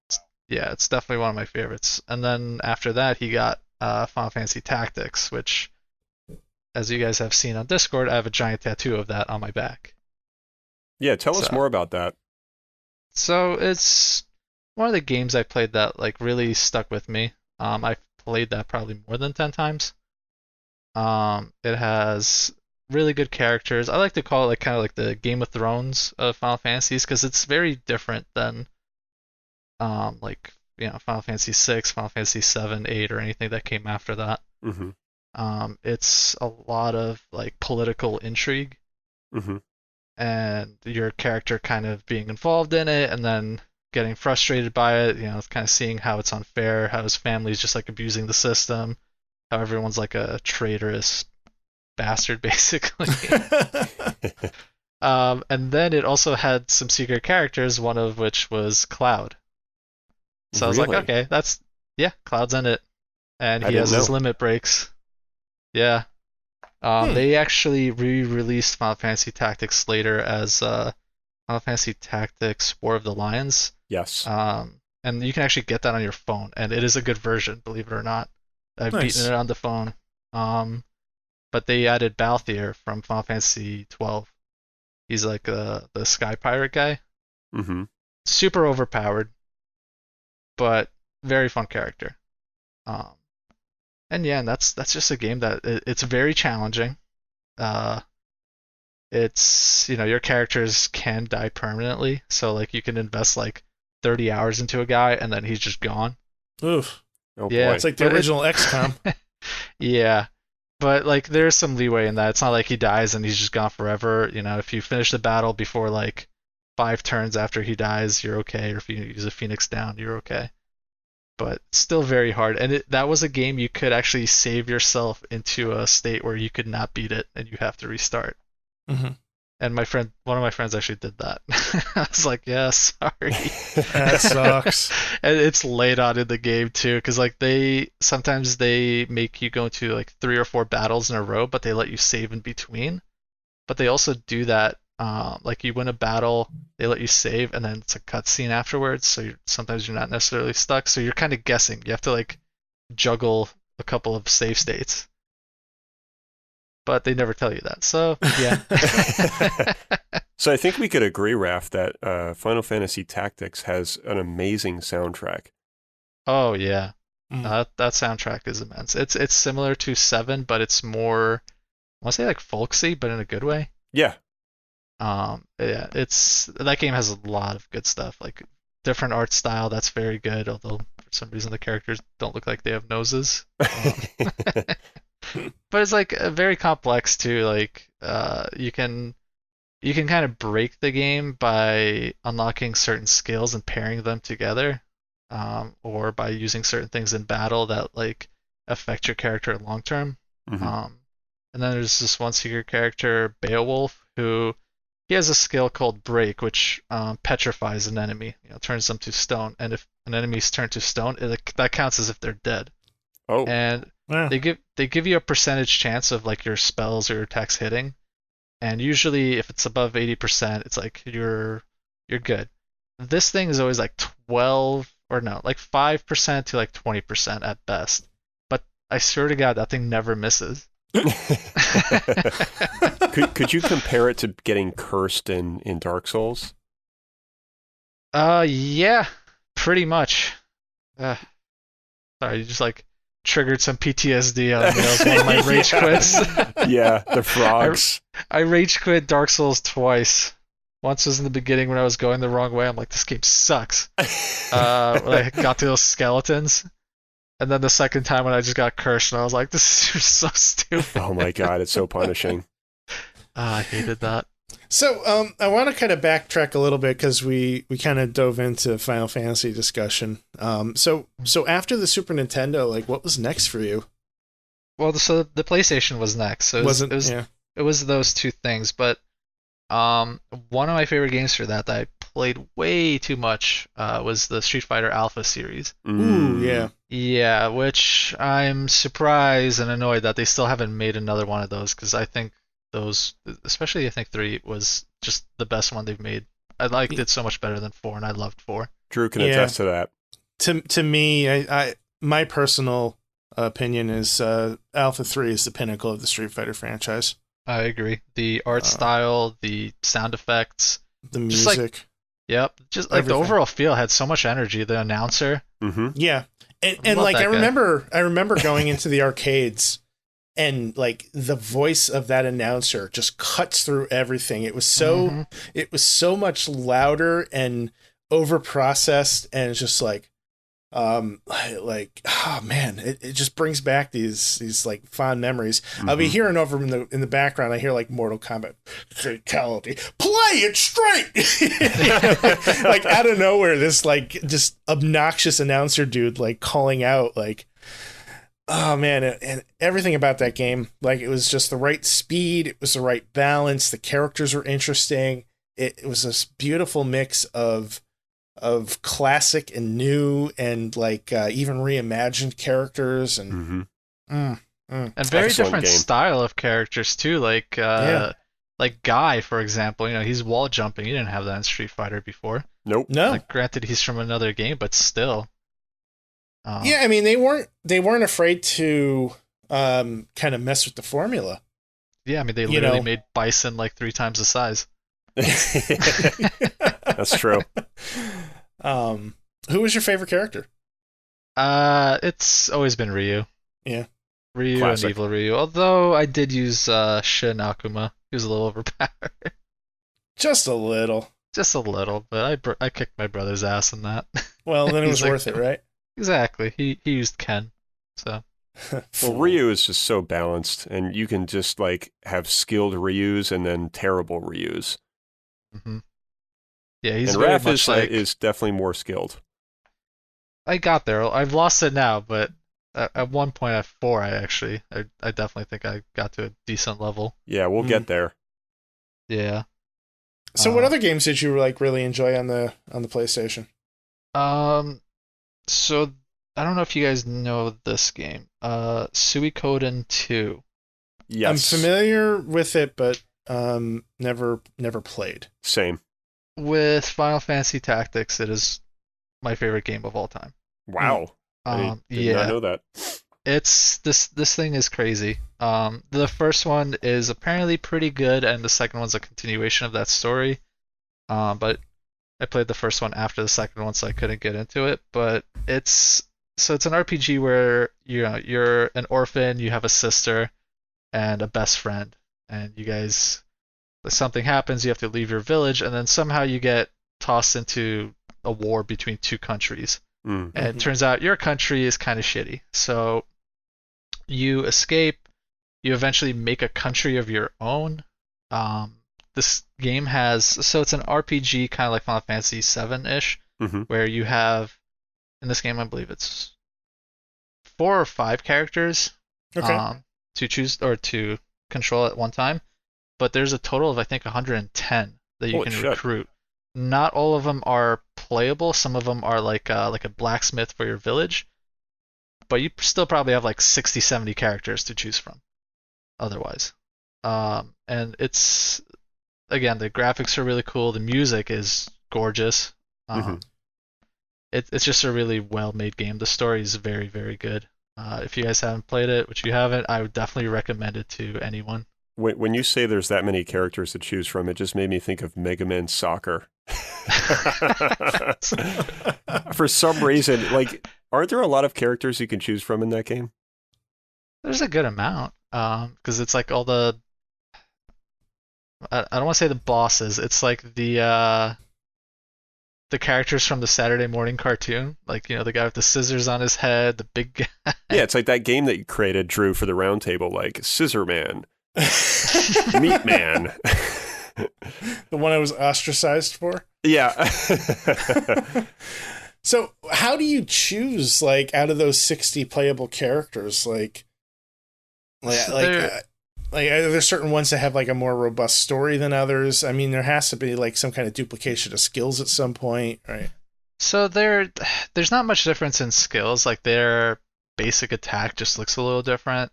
Speaker 3: Yeah, it's definitely one of my favorites. And then after that, he got Final Fantasy Tactics, which, as you guys have seen on Discord, I have a giant tattoo of that on my back.
Speaker 1: Yeah, tell us
Speaker 3: So-
Speaker 1: more about that.
Speaker 3: So it's one of the games I played that like really stuck with me. I've played that probably more than 10 times. It has really good characters. I like to call it like kind of like the Game of Thrones of Final Fantasies because it's very different than like Final Fantasy 6, Final Fantasy 7, 8, or anything that came after that.
Speaker 1: Mm-hmm.
Speaker 3: It's a lot of like political intrigue
Speaker 1: Mm-hmm.
Speaker 3: and your character kind of being involved in it and then getting frustrated by it, kind of seeing how it's unfair, how his family's just like abusing the system, how everyone's like a traitorous bastard basically. And then it also had some secret characters, one of which was Cloud. So I was like,
Speaker 1: Really?
Speaker 3: okay, Cloud's in it. And
Speaker 1: I
Speaker 3: he has
Speaker 1: didn't
Speaker 3: his
Speaker 1: know.
Speaker 3: limit breaks. Yeah. They actually re-released Final Fantasy Tactics later as Final Fantasy Tactics War of the Lions.
Speaker 1: Yes.
Speaker 3: And you can actually get that on your phone, and it is a good version, believe it or not. I've
Speaker 2: Nice.
Speaker 3: beaten it on the phone. But they added Balthier from Final Fantasy 12. He's like the Sky Pirate guy.
Speaker 1: Mm-hmm.
Speaker 3: Super overpowered, but very fun character. And that's just a game that it's very challenging. It's your characters can die permanently, so like you can invest like 30 hours into a guy and then he's just gone.
Speaker 2: Oof.
Speaker 1: Oh
Speaker 3: Yeah,
Speaker 1: boy.
Speaker 2: It's like the
Speaker 3: But
Speaker 2: original XCOM.
Speaker 3: Yeah, but like there's some leeway in that. It's not like he dies and he's just gone forever. If you finish the battle before like 5 turns after he dies, you're okay. Or if you use a Phoenix down, you're okay. But still very hard. And that was a game you could actually save yourself into a state where you could not beat it and you have to restart.
Speaker 2: Mhm.
Speaker 3: And one of my friends actually did that. I was like, yeah, sorry.
Speaker 2: That sucks.
Speaker 3: And it's late on in the game too, because like sometimes they make you go into like 3 or 4 battles in a row, but they let you save in between. But they also do that, like you win a battle, they let you save, and then it's a cutscene afterwards. So sometimes you're not necessarily stuck. So you're kind of guessing. You have to like juggle a couple of save states. But they never tell you that. So, yeah.
Speaker 1: So I think we could agree, Raph, that Final Fantasy Tactics has an amazing soundtrack.
Speaker 3: Oh, yeah. That soundtrack is immense. It's similar to 7, but it's more, I want to say like folksy, but in a good way.
Speaker 1: Yeah.
Speaker 3: Yeah, that game has a lot of good stuff, like different art style. That's very good, although for some reason the characters don't look like they have noses. But it's like very complex too. Like you can kind of break the game by unlocking certain skills and pairing them together, or by using certain things in battle that like affect your character long term.
Speaker 1: Mm-hmm.
Speaker 3: And then there's this one secret character, Beowulf, who he has a skill called Break, which petrifies an enemy, turns them to stone. And if an enemy's turned to stone, that counts as if they're dead.
Speaker 1: Oh.
Speaker 3: And they give you a percentage chance of like your spells or your attacks hitting, and usually if it's above 80%, it's like you're good. This thing is always like 12 or no, like 5% to like 20% at best. But I swear to God, that thing never misses.
Speaker 1: Could you compare it to getting cursed in Dark Souls?
Speaker 3: Yeah, pretty much. Sorry, you just like triggered some PTSD on me. That was one of my rage quits.
Speaker 1: Yeah, the frogs.
Speaker 3: I rage quit Dark Souls twice. Once was in the beginning when I was going the wrong way. I'm like, this game sucks. When I got to those skeletons. And then the second time when I just got cursed and I was like, this is so stupid.
Speaker 1: Oh my God, it's so punishing.
Speaker 3: I hated that.
Speaker 2: So I want to kind of backtrack a little bit because we kind of dove into Final Fantasy discussion. So after the Super Nintendo, like what was next for you?
Speaker 3: Well, so the PlayStation was next. So it was those two things. But one of my favorite games for that I played way too much was the Street Fighter Alpha series.
Speaker 2: Ooh, yeah.
Speaker 3: Yeah, which I'm surprised and annoyed that they still haven't made another one of those, because I think those, especially I think 3 was just the best one they've made. I liked it so much better than 4, and I loved 4.
Speaker 1: Drew can attest to that.
Speaker 2: To me, I my personal opinion is Alpha 3 is the pinnacle of the Street Fighter franchise.
Speaker 3: I agree. The art style, the sound effects,
Speaker 2: the music.
Speaker 3: Just like everything. The overall feel had so much energy. The announcer.
Speaker 1: Mm-hmm.
Speaker 2: Yeah. And like I remember going into the arcades, and like the voice of that announcer just cuts through everything. It was so much louder and overprocessed, and it's just like oh man, it just brings back these like fond memories. Mm-hmm. I'll be hearing over in the background, I hear like Mortal Kombat fatality, play it straight. like out of nowhere, this like just obnoxious announcer dude like calling out like, oh man, and everything about that game, like it was just the right speed, it was the right balance, the characters were interesting, it was this beautiful mix of classic and new, and like even reimagined characters, and
Speaker 3: and very
Speaker 1: excellent
Speaker 3: different
Speaker 1: game.
Speaker 3: Style of characters too. Like like Guy, for example. He's wall jumping. You didn't have that in Street Fighter before.
Speaker 1: Nope.
Speaker 2: No.
Speaker 3: Like, granted, he's from another game, but still.
Speaker 2: Yeah, I mean they weren't afraid to kind of mess with the formula.
Speaker 3: Yeah, I mean they literally made Bison like 3 times the size.
Speaker 1: That's true.
Speaker 2: Who was your favorite character?
Speaker 3: It's always been Ryu.
Speaker 2: Yeah.
Speaker 3: Ryu
Speaker 1: Classic.
Speaker 3: and Evil Ryu. Although I did use Shin Akuma. He was a little overpowered.
Speaker 2: Just a little.
Speaker 3: Just a little, but I kicked my brother's ass in that.
Speaker 2: Well, then it was
Speaker 3: like,
Speaker 2: worth it, right?
Speaker 3: Exactly. He used Ken. So
Speaker 1: Well, Ryu is just so balanced, and you can just like have skilled Ryus and then terrible Ryus.
Speaker 3: Mm-hmm. Yeah, he's
Speaker 1: and
Speaker 3: very
Speaker 1: Raph
Speaker 3: much like,
Speaker 1: is definitely more skilled.
Speaker 3: I got there. I've lost it now, but at one point at 4, I definitely think I got to a decent level.
Speaker 1: Yeah, we'll get there.
Speaker 3: Yeah.
Speaker 2: So what other games did you like really enjoy on the PlayStation?
Speaker 3: So I don't know if you guys know this game. Suikoden 2.
Speaker 1: Yes.
Speaker 2: I'm familiar with it, but never played.
Speaker 1: Same.
Speaker 3: With Final Fantasy Tactics, it is my favorite game of all time.
Speaker 1: Wow. I did not know that.
Speaker 3: It's this thing is crazy. The first one is apparently pretty good, and the second one's a continuation of that story. But I played the first one after the second one, so I couldn't get into it. But it's an RPG where you're an orphan, you have a sister and a best friend, and you guys, if something happens, you have to leave your village, and then somehow you get tossed into a war between two countries. And it turns out your country is kind of shitty. So you escape, you eventually make a country of your own. This game so it's an RPG kind of like Final Fantasy 7-ish, where you have, in this game I believe it's 4 or 5 characters to choose or to control at one time, but there's a total of I think 110 that you can recruit. Not all of them are playable. Some of them are like a blacksmith for your village, but you still probably have like 60, 70 characters to choose from otherwise. And it's, again, the graphics are really cool. The music is gorgeous. It's just a really well-made game. The story is very, very good. If you guys haven't played it, which you haven't, I would definitely recommend it to anyone.
Speaker 1: When you say there's that many characters to choose from, it just made me think of Mega Man Soccer. For some reason, like, aren't there a lot of characters you can choose from in that game?
Speaker 3: There's a good amount, because it's like all the, I don't want to say the bosses. It's like the characters from the Saturday morning cartoon, like, the guy with the scissors on his head, the big guy.
Speaker 1: Yeah, it's like that game that you created, Drew, for the round table, like Scissor Man, Meat Man.
Speaker 2: The one I was ostracized for?
Speaker 1: Yeah.
Speaker 2: So how do you choose, like, out of those 60 playable characters, like are there certain ones that have like a more robust story than others? I mean, there has to be like some kind of duplication of skills at some point, right?
Speaker 3: So there's not much difference in skills. Like, their basic attack just looks a little different.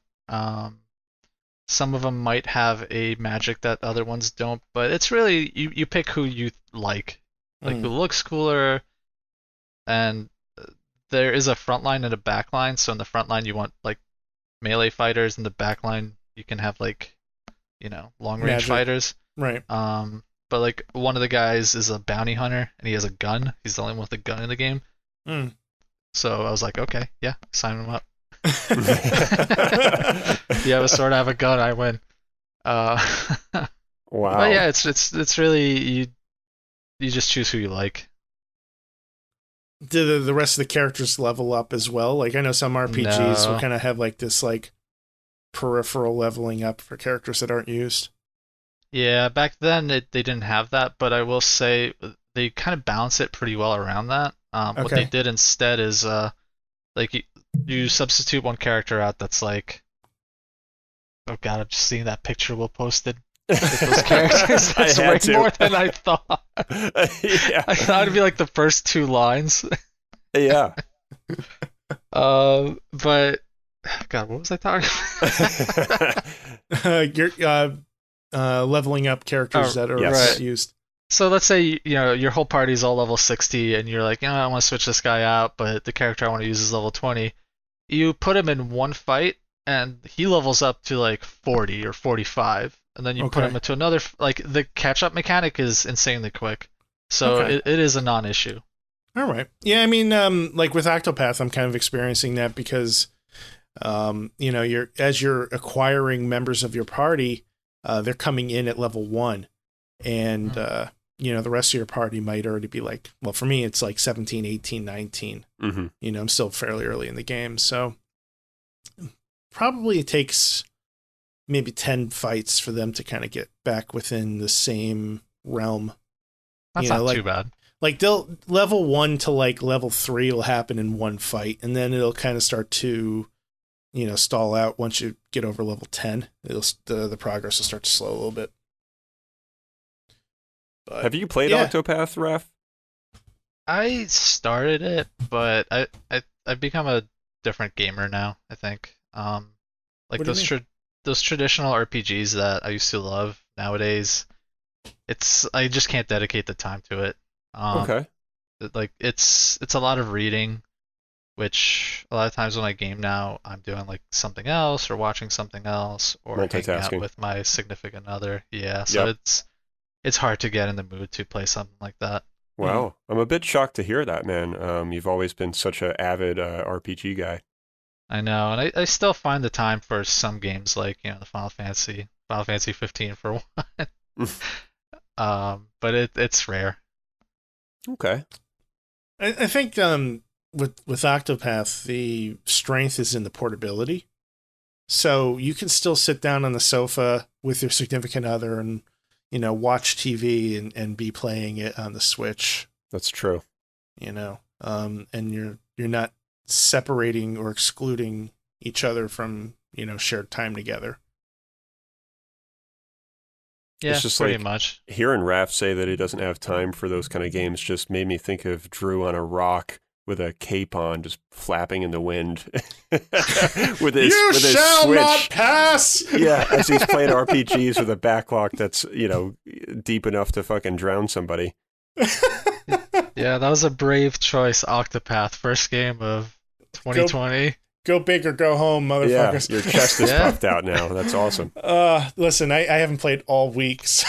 Speaker 3: Some of them might have a magic that other ones don't, but it's really you pick who you like who looks cooler. And there is a front line and a back line. So in the front line you want like melee fighters, in the back line you can have like, long range fighters.
Speaker 2: Right.
Speaker 3: But like one of the guys is a bounty hunter and he has a gun. He's the only one with a gun in the game. So I was like, okay, yeah, sign him up. You have a sword, I have a gun, I win. Wow. But yeah, it's really you just choose who you like.
Speaker 2: Do the rest of the characters level up as well? Like, I know some RPGs will kind of have like this like peripheral leveling up for characters that aren't used.
Speaker 3: Yeah, back then they didn't have that, but I will say they kind of balance it pretty well around that. What they did instead is like you substitute one character out that's like, oh god, I'm just seeing that picture Will posted with those characters. That's way more than I thought.
Speaker 1: Yeah.
Speaker 3: I thought it'd be like the first 2 lines.
Speaker 1: Yeah.
Speaker 3: But god, what was I talking about?
Speaker 2: You're leveling up characters that are used.
Speaker 3: So let's say your whole party's all level 60 and you're like, I want to switch this guy out, but the character I want to use is level 20. You put him in one fight and he levels up to like 40 or 45, and then you put him into another, like, the catch-up mechanic is insanely quick. So it is a non-issue.
Speaker 2: All right. Yeah, I mean, like with Octopath, I'm kind of experiencing that because you're acquiring members of your party, they're coming in at level 1, and the rest of your party might already be like, well, for me it's like 17, 18, 19. I'm still fairly early in the game, so probably it takes maybe 10 fights for them to kind of get back within the same realm.
Speaker 3: That's not too bad.
Speaker 2: Like, they'll level 1 to like level 3 will happen in one fight, and then it'll kind of start to stall out once you get over level 10. The progress will start to slow a little bit. But,
Speaker 1: Have you played
Speaker 2: yeah.
Speaker 1: Octopath, Raph?
Speaker 3: I started it, but I've become a different gamer now, I think. Like
Speaker 2: What do you mean?
Speaker 3: those traditional RPGs that I used to love nowadays, I just can't dedicate the time to it.
Speaker 1: Okay.
Speaker 3: Like it's a lot of reading, which a lot of times when I game now, I'm doing like something else or watching something else or hanging out
Speaker 1: Multitasking.
Speaker 3: with my significant other. Yeah, so
Speaker 1: Yep.
Speaker 3: it's hard to get in the mood to play something like that.
Speaker 1: Wow. I'm a bit shocked to hear that, man. You've always been such an avid RPG guy.
Speaker 3: I know, and I still find the time for some games like, the Final Fantasy 15 for one. But it's rare.
Speaker 1: Okay.
Speaker 2: I think with Octopath, the strength is in the portability. So you can still sit down on the sofa with your significant other and, watch TV and be playing it on the Switch.
Speaker 1: That's true.
Speaker 2: And you're not separating or excluding each other from, shared time together.
Speaker 3: Yeah,
Speaker 1: It's just
Speaker 3: pretty
Speaker 1: like
Speaker 3: much.
Speaker 1: hearing Raph say that he doesn't have time for those kind of games just made me think of Drew on a rock with a cape on, just flapping in the wind with his
Speaker 2: You
Speaker 1: with his
Speaker 2: shall
Speaker 1: Switch.
Speaker 2: not pass.
Speaker 1: Yeah, as he's playing RPGs with a backlog that's deep enough to fucking drown somebody.
Speaker 3: Yeah, that was a brave choice, Octopath, first game of 2020.
Speaker 2: Go big or go home,
Speaker 1: Yeah,
Speaker 2: motherfuckers.
Speaker 1: your chest is
Speaker 3: Yeah.
Speaker 1: puffed out now. That's awesome.
Speaker 2: Listen, I haven't played all week, so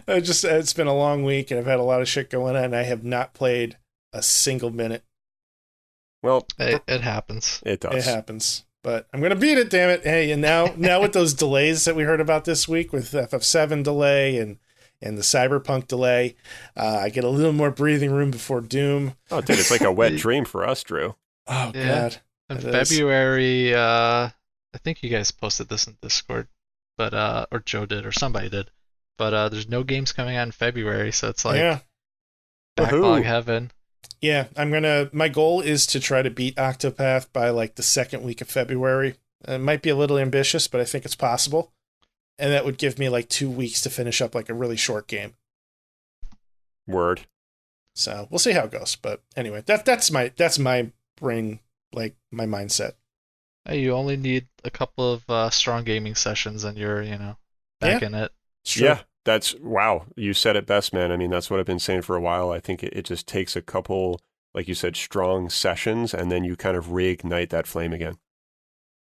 Speaker 2: it's been a long week and I've had a lot of shit going on and I have not played a single minute.
Speaker 1: Well,
Speaker 3: It happens.
Speaker 1: it does.
Speaker 2: It happens. But I'm gonna beat it, damn it. Hey, and now with those delays that we heard about this week with FF7 delay and the Cyberpunk delay, I get a little more breathing room before Doom.
Speaker 1: Oh, dude, it's like a wet dream for us, Drew.
Speaker 2: Oh
Speaker 3: Yeah.
Speaker 2: god.
Speaker 3: In
Speaker 2: It is.
Speaker 3: February, I think you guys posted this in Discord, but or Joe did or somebody did. But there's no games coming out in February, so it's like
Speaker 2: Yeah.
Speaker 3: backlog
Speaker 1: Woohoo.
Speaker 3: heaven.
Speaker 2: Yeah, my goal is to try to beat Octopath by like the second week of February. It might be a little ambitious, but I think it's possible. And that would give me like 2 weeks to finish up like a really short game.
Speaker 1: Word.
Speaker 2: So we'll see how it goes. But anyway, that's my brain, like my mindset.
Speaker 3: Hey, you only need a couple of strong gaming sessions, and you're back in it.
Speaker 2: It's true.
Speaker 1: Yeah, wow. You said it best, man. I mean, that's what I've been saying for a while. I think it just takes a couple, like you said, strong sessions, and then you kind of reignite that flame again.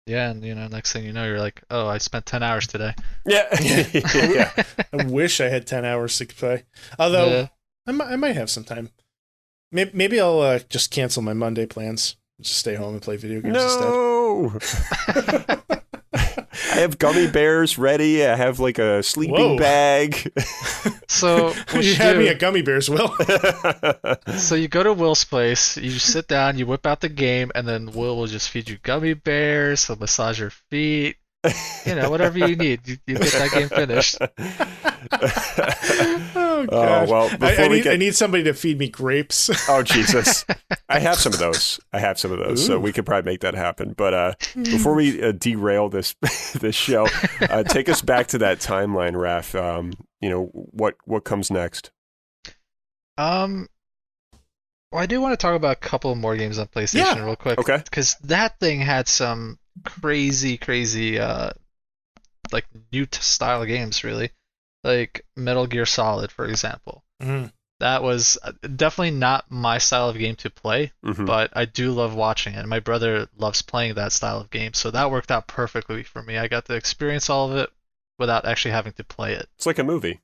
Speaker 3: Yeah, and next thing you know, you're like, oh, I spent 10 hours today.
Speaker 1: Yeah. Yeah.
Speaker 2: I wish I had 10 hours to play. Although
Speaker 3: Yeah.
Speaker 2: I might have some time. Maybe I'll just cancel my Monday plans. Just stay home and play video games
Speaker 1: No. I have gummy bears ready. I have like a sleeping
Speaker 2: Whoa.
Speaker 1: bag.
Speaker 3: So
Speaker 2: instead.
Speaker 3: what
Speaker 2: You
Speaker 3: you
Speaker 2: had me
Speaker 3: do?
Speaker 2: at gummy bears, Will.
Speaker 3: So you go to Will's place, you sit down, you whip out the game, and then Will will just feed you gummy bears, he'll massage your feet, whatever you need. You get that game finished.
Speaker 2: Oh god.
Speaker 1: well, before
Speaker 2: I need somebody to feed me grapes.
Speaker 1: Oh, Jesus. I have some of those. So
Speaker 2: Ooh.
Speaker 1: we could probably make that happen. But before we derail this this show, take us back to that timeline, Raph. What comes next?
Speaker 3: Well, I do want to talk about a couple more games on PlayStation
Speaker 2: Yeah.
Speaker 3: real quick.
Speaker 1: Okay.
Speaker 3: Because that thing had some crazy, like new style games, really. Like Metal Gear Solid, for example.
Speaker 2: Mhm.
Speaker 3: That was definitely not my style of game to play,
Speaker 1: Mhm.
Speaker 3: but I do love watching it. And my brother loves playing that style of game, so that worked out perfectly for me. I got to experience all of it without actually having to play it.
Speaker 1: It's like a movie.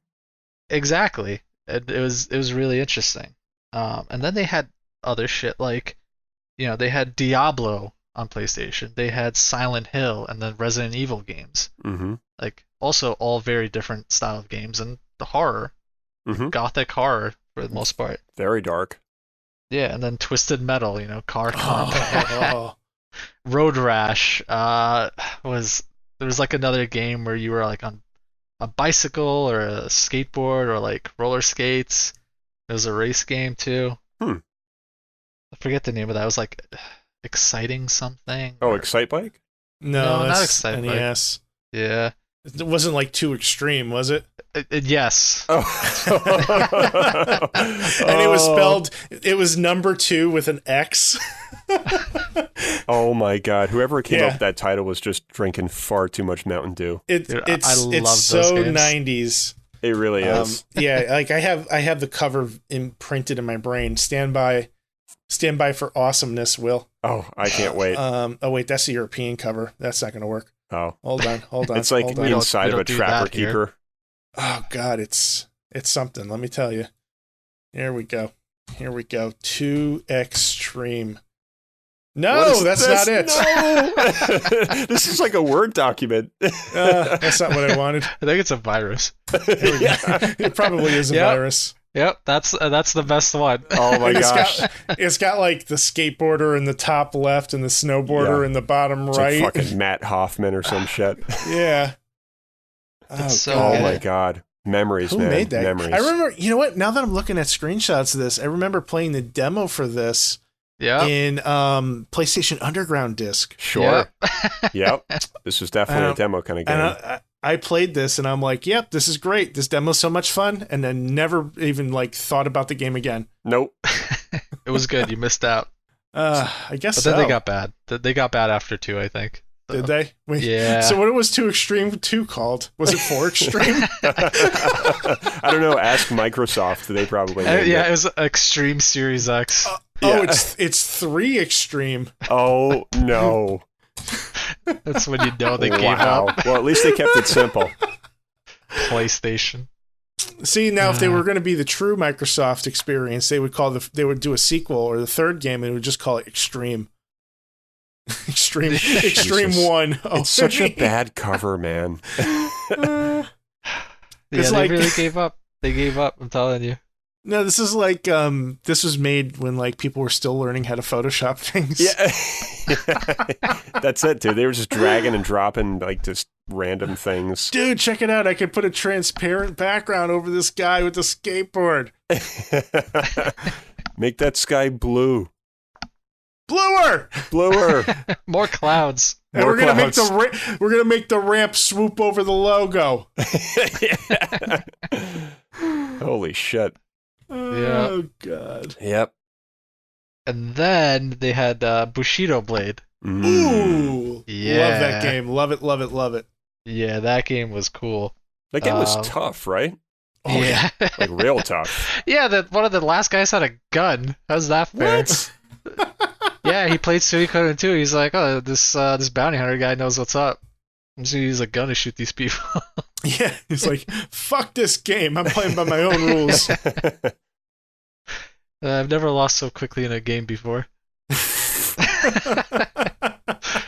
Speaker 3: Exactly. It was really interesting. And then they had other shit like, they had Diablo on PlayStation. They had Silent Hill and then Resident Evil games.
Speaker 1: Mm-hmm.
Speaker 3: Like also all very different style of games and the horror,
Speaker 1: Mm-hmm.
Speaker 3: gothic horror for the most part.
Speaker 1: Very dark.
Speaker 3: Yeah, and then Twisted Metal, car combat.
Speaker 2: Oh.
Speaker 3: Road Rash there was like another game where you were like on a bicycle or a skateboard or like roller skates. It was a race game too.
Speaker 1: Hmm.
Speaker 3: I forget the name of that. It was like Exciting something.
Speaker 1: Oh,
Speaker 3: or-
Speaker 1: Excite Bike?
Speaker 2: No,
Speaker 3: No, not
Speaker 2: that's
Speaker 3: Excite Bike.
Speaker 2: NES.
Speaker 3: Yeah.
Speaker 2: It wasn't like 2Xtreme, was it?
Speaker 3: Yes.
Speaker 2: And it was spelled, it was number 2 with an X.
Speaker 1: Oh my God. Whoever came up with that title was just drinking far too much Mountain Dew.
Speaker 2: It's so 90s.
Speaker 1: It really is.
Speaker 2: Yeah, like I have the cover imprinted in my brain. Stand by for awesomeness, Will.
Speaker 1: Oh, I can't wait.
Speaker 2: Oh wait, that's the European cover. That's not going to work.
Speaker 1: Oh.
Speaker 2: Hold on.
Speaker 1: It's like inside of a Trapper Keeper.
Speaker 2: Oh God, it's something. Let me tell you. Here we go. 2Xtreme. No, that's not it.
Speaker 1: No. This is like a Word document.
Speaker 2: That's not what I wanted.
Speaker 3: I think it's a virus.
Speaker 2: It probably is a virus.
Speaker 3: Yep, that's the best one.
Speaker 1: Oh my gosh.
Speaker 2: It's got like the skateboarder in the top left and the snowboarder in the bottom right.
Speaker 1: Like fucking Matt Hoffman or some shit.
Speaker 2: Yeah.
Speaker 3: Oh
Speaker 1: my God. Memories,
Speaker 2: Who
Speaker 1: man.
Speaker 2: made that?
Speaker 1: Memories.
Speaker 2: I remember, you know what? Now that I'm looking at screenshots of this, I remember playing the demo for this in PlayStation Underground disc.
Speaker 1: Sure. Yep. This was definitely a demo kind of game.
Speaker 2: And I played this and I'm like, yep, this is great. This demo's so much fun. And then never even like thought about the game again.
Speaker 1: Nope.
Speaker 3: It was good. You missed out.
Speaker 2: I guess
Speaker 3: But then they got bad. They got bad after 2, I think. So.
Speaker 2: Did they?
Speaker 3: Yeah.
Speaker 2: So what was 2Xtreme 2 called? Was it 4Xtreme?
Speaker 1: I don't know. Ask Microsoft. They probably
Speaker 3: it was Extreme Series X.
Speaker 2: It's 3Xtreme.
Speaker 1: Oh, no.
Speaker 3: That's when you know they gave up.
Speaker 1: Well, at least they kept it simple.
Speaker 3: PlayStation.
Speaker 2: See, now if they were going to be the true Microsoft experience, they would do a sequel or the third game and it would just call it Extreme. Extreme 1. Oh,
Speaker 1: it's such a bad cover, man.
Speaker 3: They really gave up. They gave up, I'm telling you.
Speaker 2: No, this is like this was made when like people were still learning how to Photoshop things.
Speaker 1: Yeah. That's it, dude. They were just dragging and dropping like just random things.
Speaker 2: Dude, check it out. I could put a transparent background over this guy with the skateboard.
Speaker 1: Make that sky blue.
Speaker 2: Bluer.
Speaker 3: More clouds.
Speaker 2: And we're gonna make the ramp swoop over the logo.
Speaker 1: Holy shit.
Speaker 2: Oh God.
Speaker 1: Yep.
Speaker 3: And then they had Bushido Blade.
Speaker 2: Ooh.
Speaker 3: Yeah.
Speaker 2: Love that game. Love it.
Speaker 3: Yeah, that game was cool.
Speaker 1: That game was tough, right?
Speaker 3: Oh, yeah.
Speaker 1: Like real tough.
Speaker 3: Yeah, one of the last guys had a gun. How's that fair?
Speaker 2: What?
Speaker 3: Yeah, he played Suikoden too. He's like, oh, this bounty hunter guy knows what's up. I'm just gonna use a gun to shoot these people.
Speaker 2: Yeah, he's like, fuck this game. I'm playing by my own rules.
Speaker 3: I've never lost so quickly in a game before.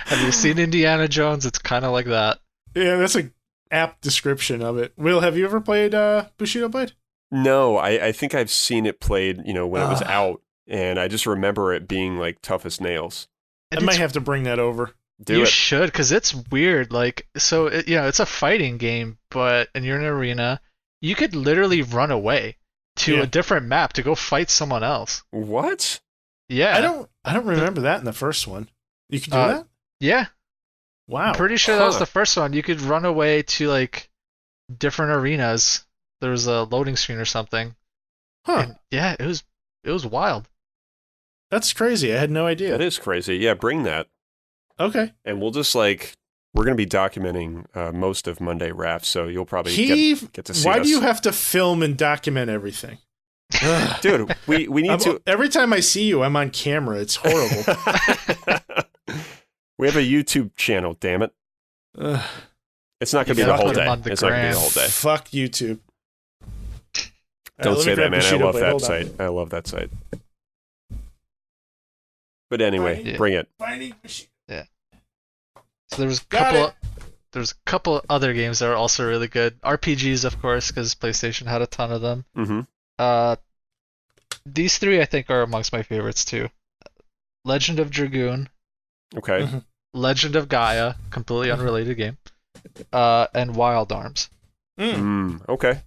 Speaker 3: Have you seen Indiana Jones? It's kind of like that.
Speaker 2: Yeah, that's an apt description of it. Will, have you ever played Bushido Blade?
Speaker 1: No, I think I've seen it played, when it was out, and I just remember it being like tough as nails.
Speaker 2: I might have to bring that over.
Speaker 3: You should, because it's weird. Like, so it's a fighting game, but and you're in an arena, you could literally run away to a different map to go fight someone else.
Speaker 1: What?
Speaker 3: Yeah,
Speaker 2: I don't remember that in the first one. You could do that?
Speaker 3: Yeah.
Speaker 2: Wow.
Speaker 3: I'm pretty sure that was the first one. You could run away to like different arenas. There was a loading screen or something.
Speaker 2: Huh.
Speaker 3: And, yeah, it was wild.
Speaker 2: That's crazy. I had no idea.
Speaker 1: That is crazy. Yeah, bring that.
Speaker 2: Okay.
Speaker 1: And we'll just we're going to be documenting most of Monday Raff, so you'll probably get to see
Speaker 2: Why
Speaker 1: us.
Speaker 2: do you have to film and document everything?
Speaker 1: Dude, we need to...
Speaker 2: Every time I see you, I'm on camera. It's horrible.
Speaker 1: We have a YouTube channel, damn it. It's not going to be the whole day. It's not going to be the whole day.
Speaker 2: Fuck YouTube.
Speaker 1: Don't say that, man. I love that site. I love that site. But anyway, bring it.
Speaker 3: Yeah. So there was a couple other games that are also really good. RPGs, of course, because PlayStation had a ton of them.
Speaker 1: Mm-hmm.
Speaker 3: These 3 I think are amongst my favorites too. Legend of Dragoon.
Speaker 1: Okay.
Speaker 2: Mm-hmm.
Speaker 3: Legend of Gaia, completely unrelated game. And Wild Arms.
Speaker 1: Okay.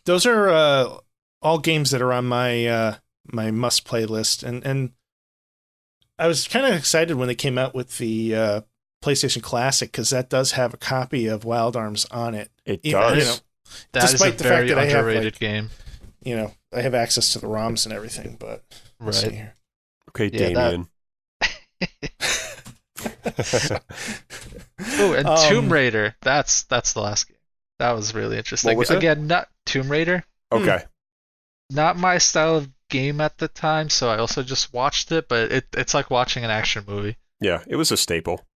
Speaker 2: Those are all games that are on my my must play list, and I was kind of excited when they came out with the PlayStation Classic, because that does have a copy of Wild Arms on it.
Speaker 1: It does.
Speaker 3: Despite the fact that I have underrated game.
Speaker 2: I have access to the ROMs and everything, but let's see here.
Speaker 1: Okay, Damien.
Speaker 3: Oh, and Tomb Raider. That's the last game. That was really interesting.
Speaker 1: What was it?
Speaker 3: Again, not Tomb Raider.
Speaker 1: Okay.
Speaker 3: Not my style of game at the time, so I also just watched it, but it's like watching an action movie.
Speaker 1: Yeah, it was a staple.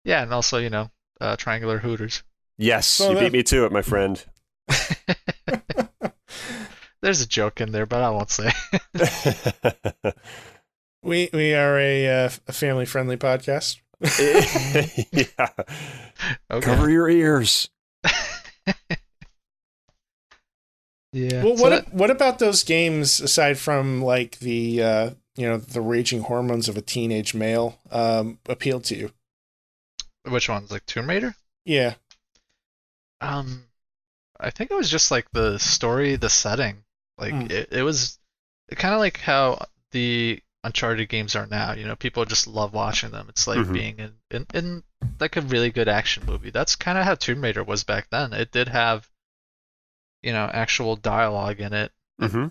Speaker 3: Yeah, and also, triangular hooters.
Speaker 1: Yes, you beat me to it, my friend.
Speaker 3: There's a joke in there, but I won't say.
Speaker 2: We are a family-friendly podcast.
Speaker 1: Yeah.
Speaker 3: Okay.
Speaker 1: Cover your ears.
Speaker 2: Yeah. Well, what about those games aside from like the the raging hormones of a teenage male appealed to you?
Speaker 3: Which ones? Like Tomb Raider?
Speaker 2: Yeah.
Speaker 3: I think it was just like the story, the setting. Like it was kind of like how the Uncharted games are now. People just love watching them. It's like being in like a really good action movie. That's kind of how Tomb Raider was back then. It did have actual dialogue in it,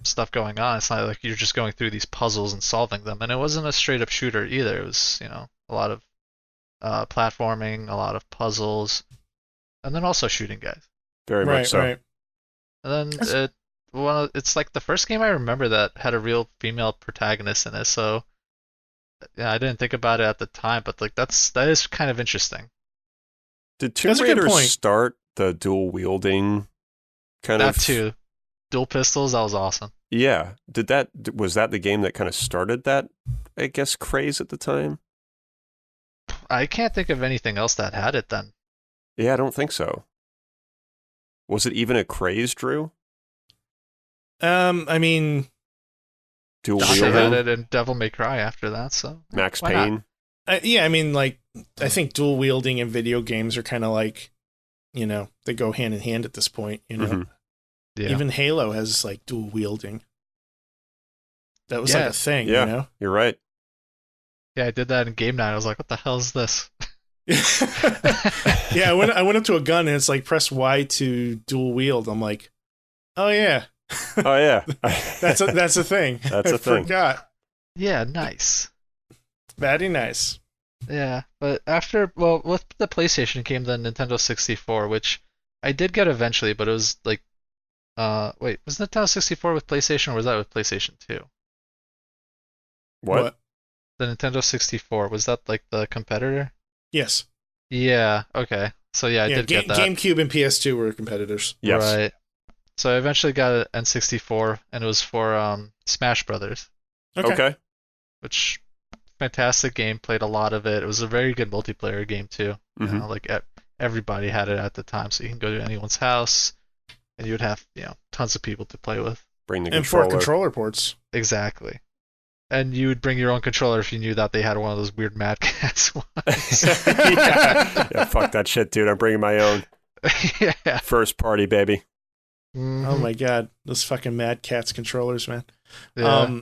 Speaker 3: stuff going on. It's not like you're just going through these puzzles and solving them. And it wasn't a straight up shooter either. It was a lot of platforming, a lot of puzzles, and then also shooting guys.
Speaker 1: Very much so.
Speaker 2: Right.
Speaker 3: And then it's like the first game I remember that had a real female protagonist in it. So yeah, I didn't think about it at the time, but like that is kind of interesting.
Speaker 1: Did Tomb Raider start the dual wielding kind of?
Speaker 3: That too. Dual pistols, that was awesome.
Speaker 1: Yeah. Was that the game that kind of started that, I guess, craze at the time?
Speaker 3: I can't think of anything else that had it then.
Speaker 1: Yeah, I don't think so. Was it even a craze, Drew?
Speaker 2: I mean,
Speaker 1: dual
Speaker 3: Dante
Speaker 1: wielding
Speaker 3: had it in Devil May Cry after that, so
Speaker 1: Max Payne.
Speaker 2: Yeah, I mean, like I think dual wielding in video games are kind of like, they go hand in hand at this point. Yeah. Even Halo has like dual wielding. That was like a thing.
Speaker 1: Yeah, you're right.
Speaker 3: Yeah, I did that in game night. I was like, "What the hell is this?"
Speaker 2: Yeah, I went up to a gun and it's like press Y to dual wield. I'm like, oh yeah.
Speaker 1: Oh yeah.
Speaker 2: That's a thing.
Speaker 1: That's a thing.
Speaker 2: I forgot.
Speaker 3: Yeah, nice.
Speaker 2: Very nice.
Speaker 3: Yeah, but with the PlayStation came the Nintendo 64, which I did get eventually, but it was like, wait, was Nintendo 64 with PlayStation or was that with PlayStation 2?
Speaker 1: What?
Speaker 3: The Nintendo 64, was that like the competitor?
Speaker 2: Yes.
Speaker 3: Yeah, okay. So yeah, I did get that.
Speaker 2: GameCube and PS2 were competitors.
Speaker 1: Yes.
Speaker 3: Right. So I eventually got an N64, and it was for Smash Brothers.
Speaker 1: Okay.
Speaker 3: Which, fantastic game. Played a lot of it. It was a very good multiplayer game too. Like everybody had it at the time, so you can go to anyone's house, and you would have tons of people to play with.
Speaker 1: Bring the
Speaker 2: and
Speaker 1: controller.
Speaker 2: 4 controller ports.
Speaker 3: Exactly. And you would bring your own controller if you knew that they had one of those weird Mad Catz ones.
Speaker 1: Yeah, fuck that shit, dude. I'm bringing my own.
Speaker 3: Yeah.
Speaker 1: First party, baby.
Speaker 2: Oh my god, those fucking Mad Catz controllers, man.
Speaker 3: Yeah.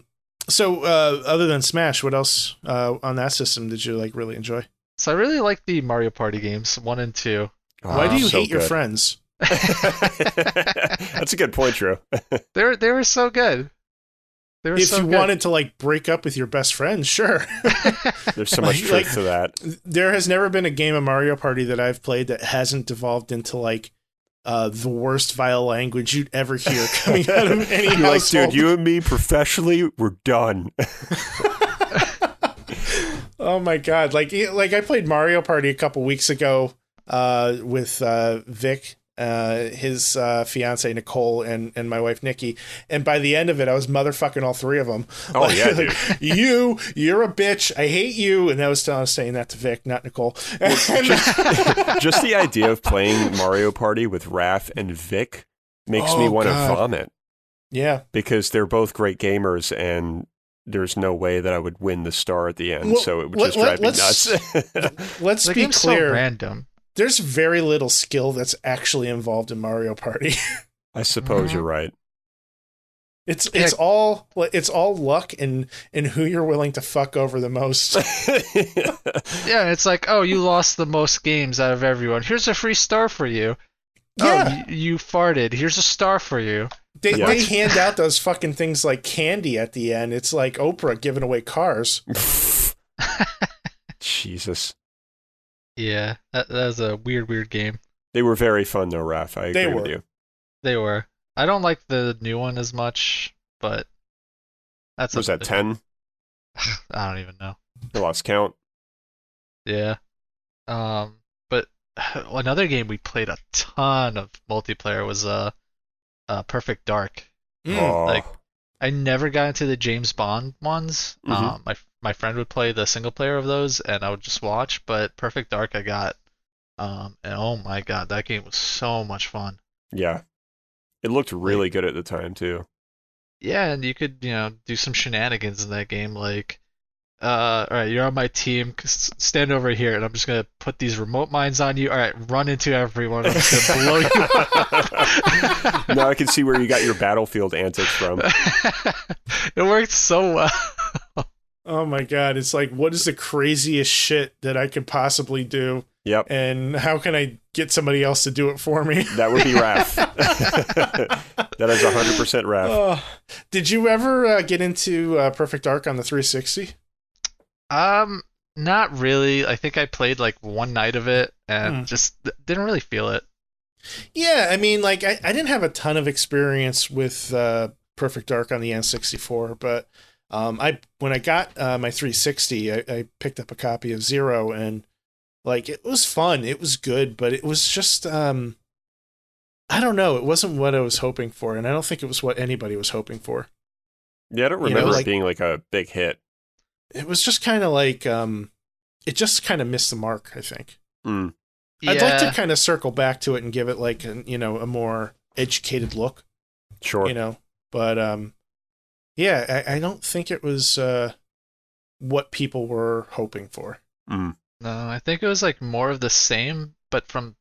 Speaker 2: So other than Smash, what else on that system did you like really enjoy?
Speaker 3: So I really like the Mario Party games 1 and 2.
Speaker 2: Why do you hate your friends?
Speaker 1: That's a good point, Drew.
Speaker 3: They were so good.
Speaker 2: If you wanted to like break up with your best friend, sure.
Speaker 1: There's so much truth to that.
Speaker 2: There has never been a game of Mario Party that I've played that hasn't devolved into like the worst vile language you'd ever hear coming out of any household.
Speaker 1: Like, dude, you and me professionally, we're done.
Speaker 2: Oh my god! Like I played Mario Party a couple weeks ago with Vic, his fiance Nicole, and my wife Nikki, and by the end of it, I was motherfucking all three of them.
Speaker 1: Oh
Speaker 2: like,
Speaker 1: yeah, dude.
Speaker 2: You're a bitch. I hate you. And I was saying that to Vic, not Nicole.
Speaker 1: Well, just the idea of playing Mario Party with Raph and Vic makes me want to vomit.
Speaker 2: Yeah, because
Speaker 1: they're both great gamers, and there's no way that I would win the star at the end. So it would just drive me nuts.
Speaker 2: Let's be clear.
Speaker 3: So random.
Speaker 2: There's very little skill that's actually involved in Mario Party.
Speaker 1: I suppose you're right.
Speaker 2: It's all luck and who you're willing to fuck over the most.
Speaker 3: Yeah, it's like, oh, you lost the most games out of everyone. Here's a free star for you.
Speaker 2: Yeah.
Speaker 3: Oh, you farted. Here's a star for you.
Speaker 2: They hand out those fucking things like candy at the end. It's like Oprah giving away cars.
Speaker 1: Jesus.
Speaker 3: Yeah, that was a weird game.
Speaker 1: They were very fun though, Raph. I agree with you.
Speaker 3: They were. I don't like the new one as much, but that's
Speaker 1: was that 10?
Speaker 3: I don't even know.
Speaker 1: I lost count.
Speaker 3: Yeah. But another game we played a ton of multiplayer was Perfect Dark.
Speaker 1: Oh.
Speaker 3: Like, I never got into the James Bond ones.
Speaker 1: Mm-hmm.
Speaker 3: My friend would play the single player of those, and I would just watch. But Perfect Dark, I got, and oh my god, that game was so much fun.
Speaker 1: Yeah. It looked really good at the time, too.
Speaker 3: Yeah, and you could, do some shenanigans in that game, like, all right, you're on my team, stand over here, and I'm just going to put these remote mines on you. All right, run into everyone, I'm just going to blow you up.
Speaker 1: Now I can see where you got your Battlefield antics from.
Speaker 3: It worked so well.
Speaker 2: Oh my god, it's like, what is the craziest shit that I could possibly do?
Speaker 1: Yep.
Speaker 2: And how can I get somebody else to do it for me?
Speaker 1: That would be Raph. That is 100% Raph.
Speaker 2: Did you ever get into Perfect Dark on the 360?
Speaker 3: Not really. I think I played like one night of it and just didn't really feel it.
Speaker 2: Yeah, I mean, like, I didn't have a ton of experience with Perfect Dark on the N64, but when I got my 360, I picked up a copy of Zero, and like, it was fun. It was good, but it was just, I don't know. It wasn't what I was hoping for, and I don't think it was what anybody was hoping for.
Speaker 1: Yeah, I don't remember it being like a big hit.
Speaker 2: It was just kind of like, it just kind of missed the mark, I think.
Speaker 1: Mm.
Speaker 2: I'd like to kind of circle back to it and give it like, a more educated look.
Speaker 1: Sure.
Speaker 2: But, yeah, I don't think it was what people were hoping for.
Speaker 1: Mm.
Speaker 3: No, I think it was like more of the same, but from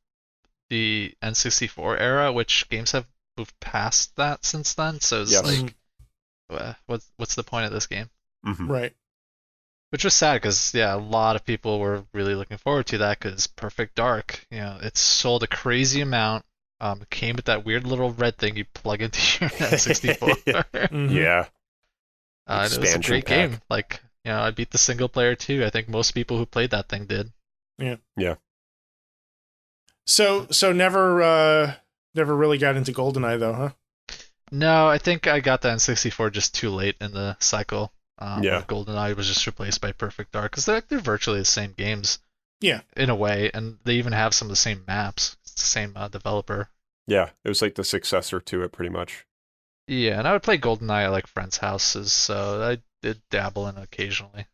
Speaker 3: the N64 era, which games have moved past that since then. So it's like, what's the point of this game?
Speaker 1: Mm-hmm.
Speaker 2: Right.
Speaker 3: Which was sad because, yeah, a lot of people were really looking forward to that because Perfect Dark, it sold a crazy amount. It came with that weird little red thing you plug into your N64.
Speaker 2: Mm-hmm.
Speaker 1: Yeah.
Speaker 3: It was a great game. Like, I beat the single player too. I think most people who played that thing did.
Speaker 2: Yeah.
Speaker 1: Yeah.
Speaker 2: So never really got into GoldenEye though, huh?
Speaker 3: No, I think I got the N64 just too late in the cycle.
Speaker 1: Yeah.
Speaker 3: GoldenEye was just replaced by Perfect Dark because they're virtually the same games.
Speaker 2: Yeah.
Speaker 3: In a way, and they even have some of the same maps. It's the same developer.
Speaker 1: Yeah, it was like the successor to it, pretty much.
Speaker 3: Yeah, and I would play GoldenEye at like friends' houses, so I did dabble in it occasionally,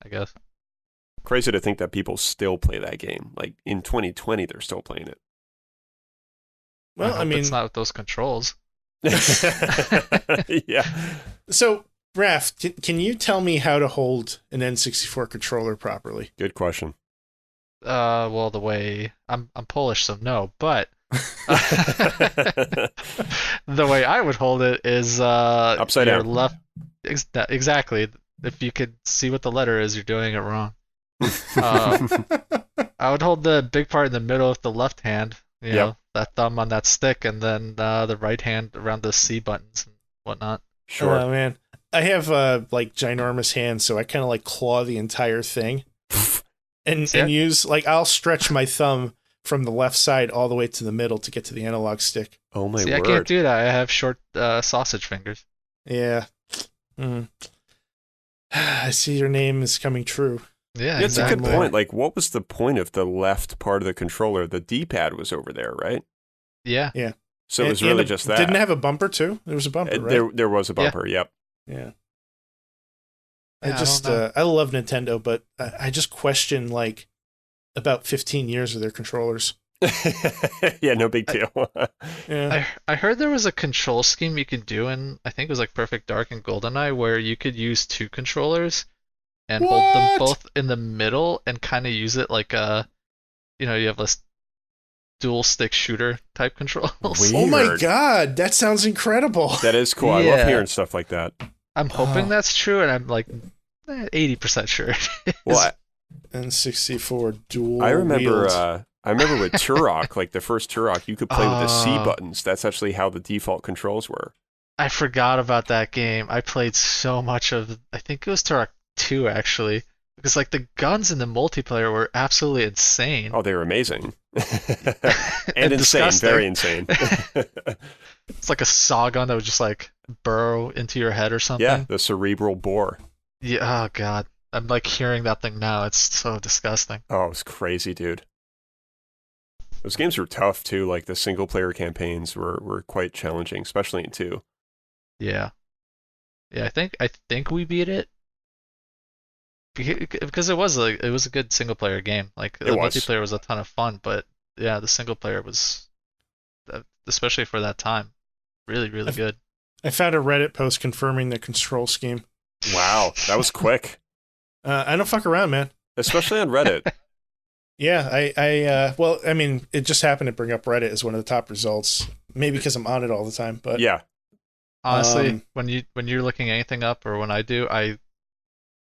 Speaker 3: I guess.
Speaker 1: Crazy to think that people still play that game. Like in 2020, they're still playing it.
Speaker 2: Well, I mean,
Speaker 3: it's not with those controls.
Speaker 1: Yeah.
Speaker 2: So, Raph, can you tell me how to hold an N64 controller properly?
Speaker 1: Good question.
Speaker 3: Well, the way I'm Polish, so no, but the way I would hold it is
Speaker 1: upside down.
Speaker 3: Left. Exactly. If you could see what the letter is, you're doing it wrong. I would hold the big part in the middle with the left hand, that thumb on that stick, and then the right hand around the C buttons and whatnot.
Speaker 1: Sure.
Speaker 2: Oh, man. I have like ginormous hands, so I kind of like claw the entire thing. and use, like, I'll stretch my thumb from the left side all the way to the middle to get to the analog stick.
Speaker 1: Oh my word.
Speaker 3: I can't do that. I have short sausage fingers.
Speaker 2: Yeah. I see your name is coming true.
Speaker 3: Yeah,
Speaker 1: that's a good point. Like, what was the point of the left part of the controller? The D-pad was over there, right?
Speaker 3: Yeah.
Speaker 2: Yeah.
Speaker 1: So it was really just that.
Speaker 2: Didn't it have a bumper too? There was a bumper, right?
Speaker 1: There was a bumper, yep.
Speaker 2: Yeah. I love Nintendo, but I just question, like, about 15 years of their controllers.
Speaker 1: Yeah, no big deal.
Speaker 2: Yeah.
Speaker 3: I heard there was a control scheme you could do in, I think it was like Perfect Dark and GoldenEye, where you could use two controllers and hold them both in the middle and kind of use it like you have dual stick shooter type controls.
Speaker 1: Weird.
Speaker 2: Oh my god, that sounds incredible.
Speaker 1: That is cool. I love
Speaker 3: Yeah.
Speaker 1: hearing stuff like that.
Speaker 3: I'm hoping that's true, and I'm like 80% sure it is.
Speaker 1: Well,
Speaker 2: N64 dual
Speaker 1: I remember.
Speaker 2: wield.
Speaker 1: I remember with Turok, like the first Turok, you could play with the C buttons. That's actually how the default controls were.
Speaker 3: I forgot about that game. I played so much of, I think it was Turok 2 actually, because like the guns in the multiplayer were absolutely insane.
Speaker 1: Oh, they were amazing. and
Speaker 3: And
Speaker 1: insane,
Speaker 3: disgusting.
Speaker 1: very insane.
Speaker 3: It's like a saw gun that would just like burrow into your head or something.
Speaker 1: Yeah, the cerebral bore.
Speaker 3: Yeah. Oh god. I'm like hearing that thing now. It's so disgusting.
Speaker 1: Oh, it was crazy, dude. Those games were tough too. Like the single player campaigns were quite challenging, especially in 2.
Speaker 3: Yeah. Yeah, I think we beat it. Because it was a good single player game. Like the
Speaker 1: It was.
Speaker 3: multiplayer was a ton of fun, but yeah, the single player was, especially for that time, really really good.
Speaker 2: I found a Reddit post confirming the control scheme.
Speaker 1: Wow, that was quick.
Speaker 2: I don't fuck around, man.
Speaker 1: Especially on Reddit.
Speaker 2: Yeah, well, I mean, it just happened to bring up Reddit as one of the top results. Maybe because I'm on it all the time, but
Speaker 1: Yeah.
Speaker 3: Honestly, when you're looking anything up, or when I do, I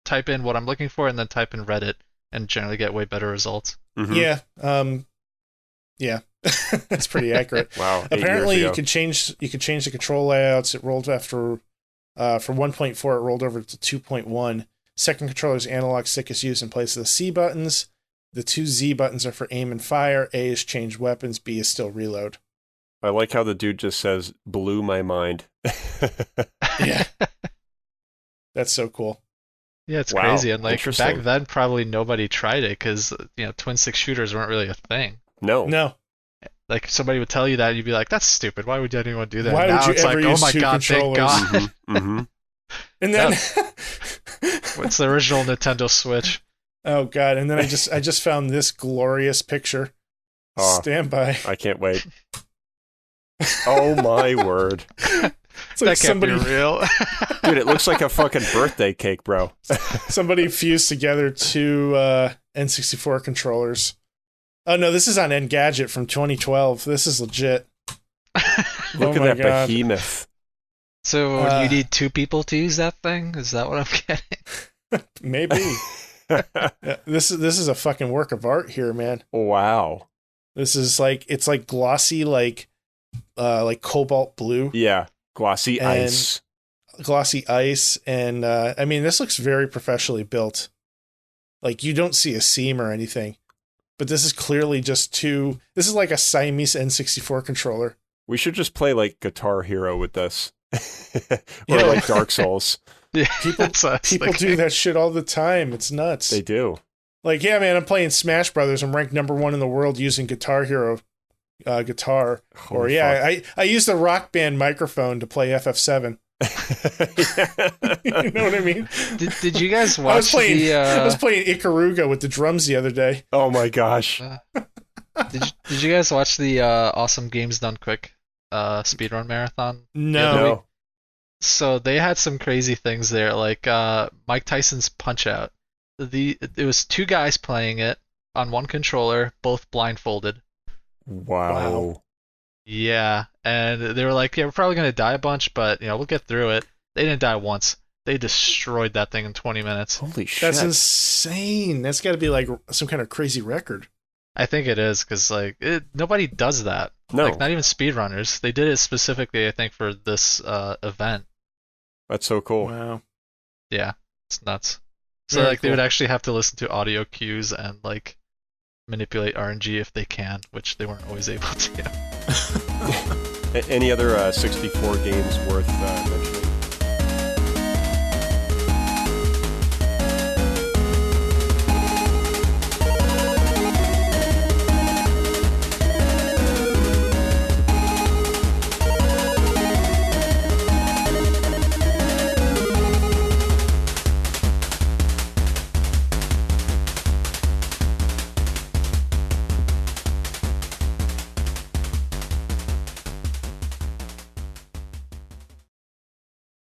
Speaker 3: type in what I'm looking for and then type in Reddit, and generally get way better results.
Speaker 1: Mhm.
Speaker 2: Yeah, that's pretty accurate.
Speaker 1: Wow. 8
Speaker 2: Apparently,
Speaker 1: years
Speaker 2: you
Speaker 1: ago.
Speaker 2: could change the control layouts. It rolled after from 1.4, it rolled over to 2.1. Second controller's analog stick is used in place of the C buttons. The 2 Z buttons are for aim and fire. A is change weapons. B is still reload.
Speaker 1: I like how the dude just says, blew my mind.
Speaker 2: Yeah, that's so cool.
Speaker 3: Yeah, it's
Speaker 1: Wow,
Speaker 3: crazy. And like
Speaker 1: interesting.
Speaker 3: back then, probably nobody tried it because twin stick shooters weren't really a thing.
Speaker 1: No.
Speaker 2: No,
Speaker 3: Like somebody would tell you that, and you'd be like, "That's stupid. Why would anyone do that?"
Speaker 2: Why
Speaker 3: Now
Speaker 2: would you
Speaker 3: it's
Speaker 2: ever
Speaker 3: like,
Speaker 2: use
Speaker 3: "Oh my
Speaker 2: two
Speaker 3: god, thank
Speaker 2: controllers?"
Speaker 3: God!"
Speaker 1: Mm-hmm.
Speaker 2: and then
Speaker 3: It's the original Nintendo Switch.
Speaker 2: oh god, and then I just found this glorious picture.
Speaker 1: Oh,
Speaker 2: Stand by.
Speaker 1: I can't wait. Oh my word.
Speaker 2: It's like
Speaker 3: That can't be real.
Speaker 1: Dude, it looks like a fucking birthday cake, bro.
Speaker 2: somebody fused together 2 N64 controllers. Oh no, this is on Engadget from 2012. This is legit.
Speaker 1: Look
Speaker 2: Oh
Speaker 1: at
Speaker 2: my
Speaker 1: that
Speaker 2: God.
Speaker 1: behemoth.
Speaker 3: So you need 2 people to use that thing? Is that what I'm getting?
Speaker 2: Maybe. Yeah, this is a fucking work of art here, man.
Speaker 1: Wow.
Speaker 2: This is like, it's like glossy, like cobalt blue,
Speaker 1: Yeah. Glossy
Speaker 2: And-
Speaker 1: ice.
Speaker 2: glossy ice, and I mean, this looks very professionally built. Like, you don't see a seam or anything, but this is clearly just 2. This is like a Siamese N64 controller.
Speaker 1: We should just play like Guitar Hero with this. Or
Speaker 2: Yeah.
Speaker 1: like Dark Souls.
Speaker 3: Yeah,
Speaker 2: People-
Speaker 3: that's what I was
Speaker 2: People
Speaker 3: thinking.
Speaker 2: do that shit all the time. It's nuts.
Speaker 1: They do.
Speaker 2: Like, yeah, man, I'm playing Smash Brothers. I'm ranked number 1 in the world using Guitar Hero guitar. Or
Speaker 1: Holy
Speaker 2: yeah, I used the Rock Band microphone to play FF7.
Speaker 1: fuck.
Speaker 2: You know what I mean?
Speaker 3: Did you guys
Speaker 2: I was
Speaker 3: watch
Speaker 2: playing
Speaker 3: the?
Speaker 2: I was playing Ikaruga with the drums the other day.
Speaker 1: Oh my gosh.
Speaker 3: Did you guys watch the Awesome Games Done Quick speedrun marathon?
Speaker 2: No.
Speaker 1: No.
Speaker 3: So they had some crazy things there, like Mike Tyson's Punch Out. It was 2 guys playing it on 1 controller, both blindfolded.
Speaker 1: Wow.
Speaker 3: Yeah, and they were like, "Yeah, we're probably gonna die a bunch, but we'll get through it." They didn't die once. They destroyed that thing in 20 minutes.
Speaker 1: Holy shit.
Speaker 2: That's insane. That's got to be like some kind of crazy record.
Speaker 3: I think it is because nobody does that.
Speaker 1: No.
Speaker 3: Like not even speedrunners. They did it specifically, I think, for this event.
Speaker 1: That's so cool.
Speaker 2: Wow.
Speaker 3: Yeah, it's nuts. So
Speaker 2: Very
Speaker 3: like they would
Speaker 2: cool.
Speaker 3: actually have to listen to audio cues and like manipulate RNG if they can, which they weren't always able to.
Speaker 1: Any other 64 games worth mentioning?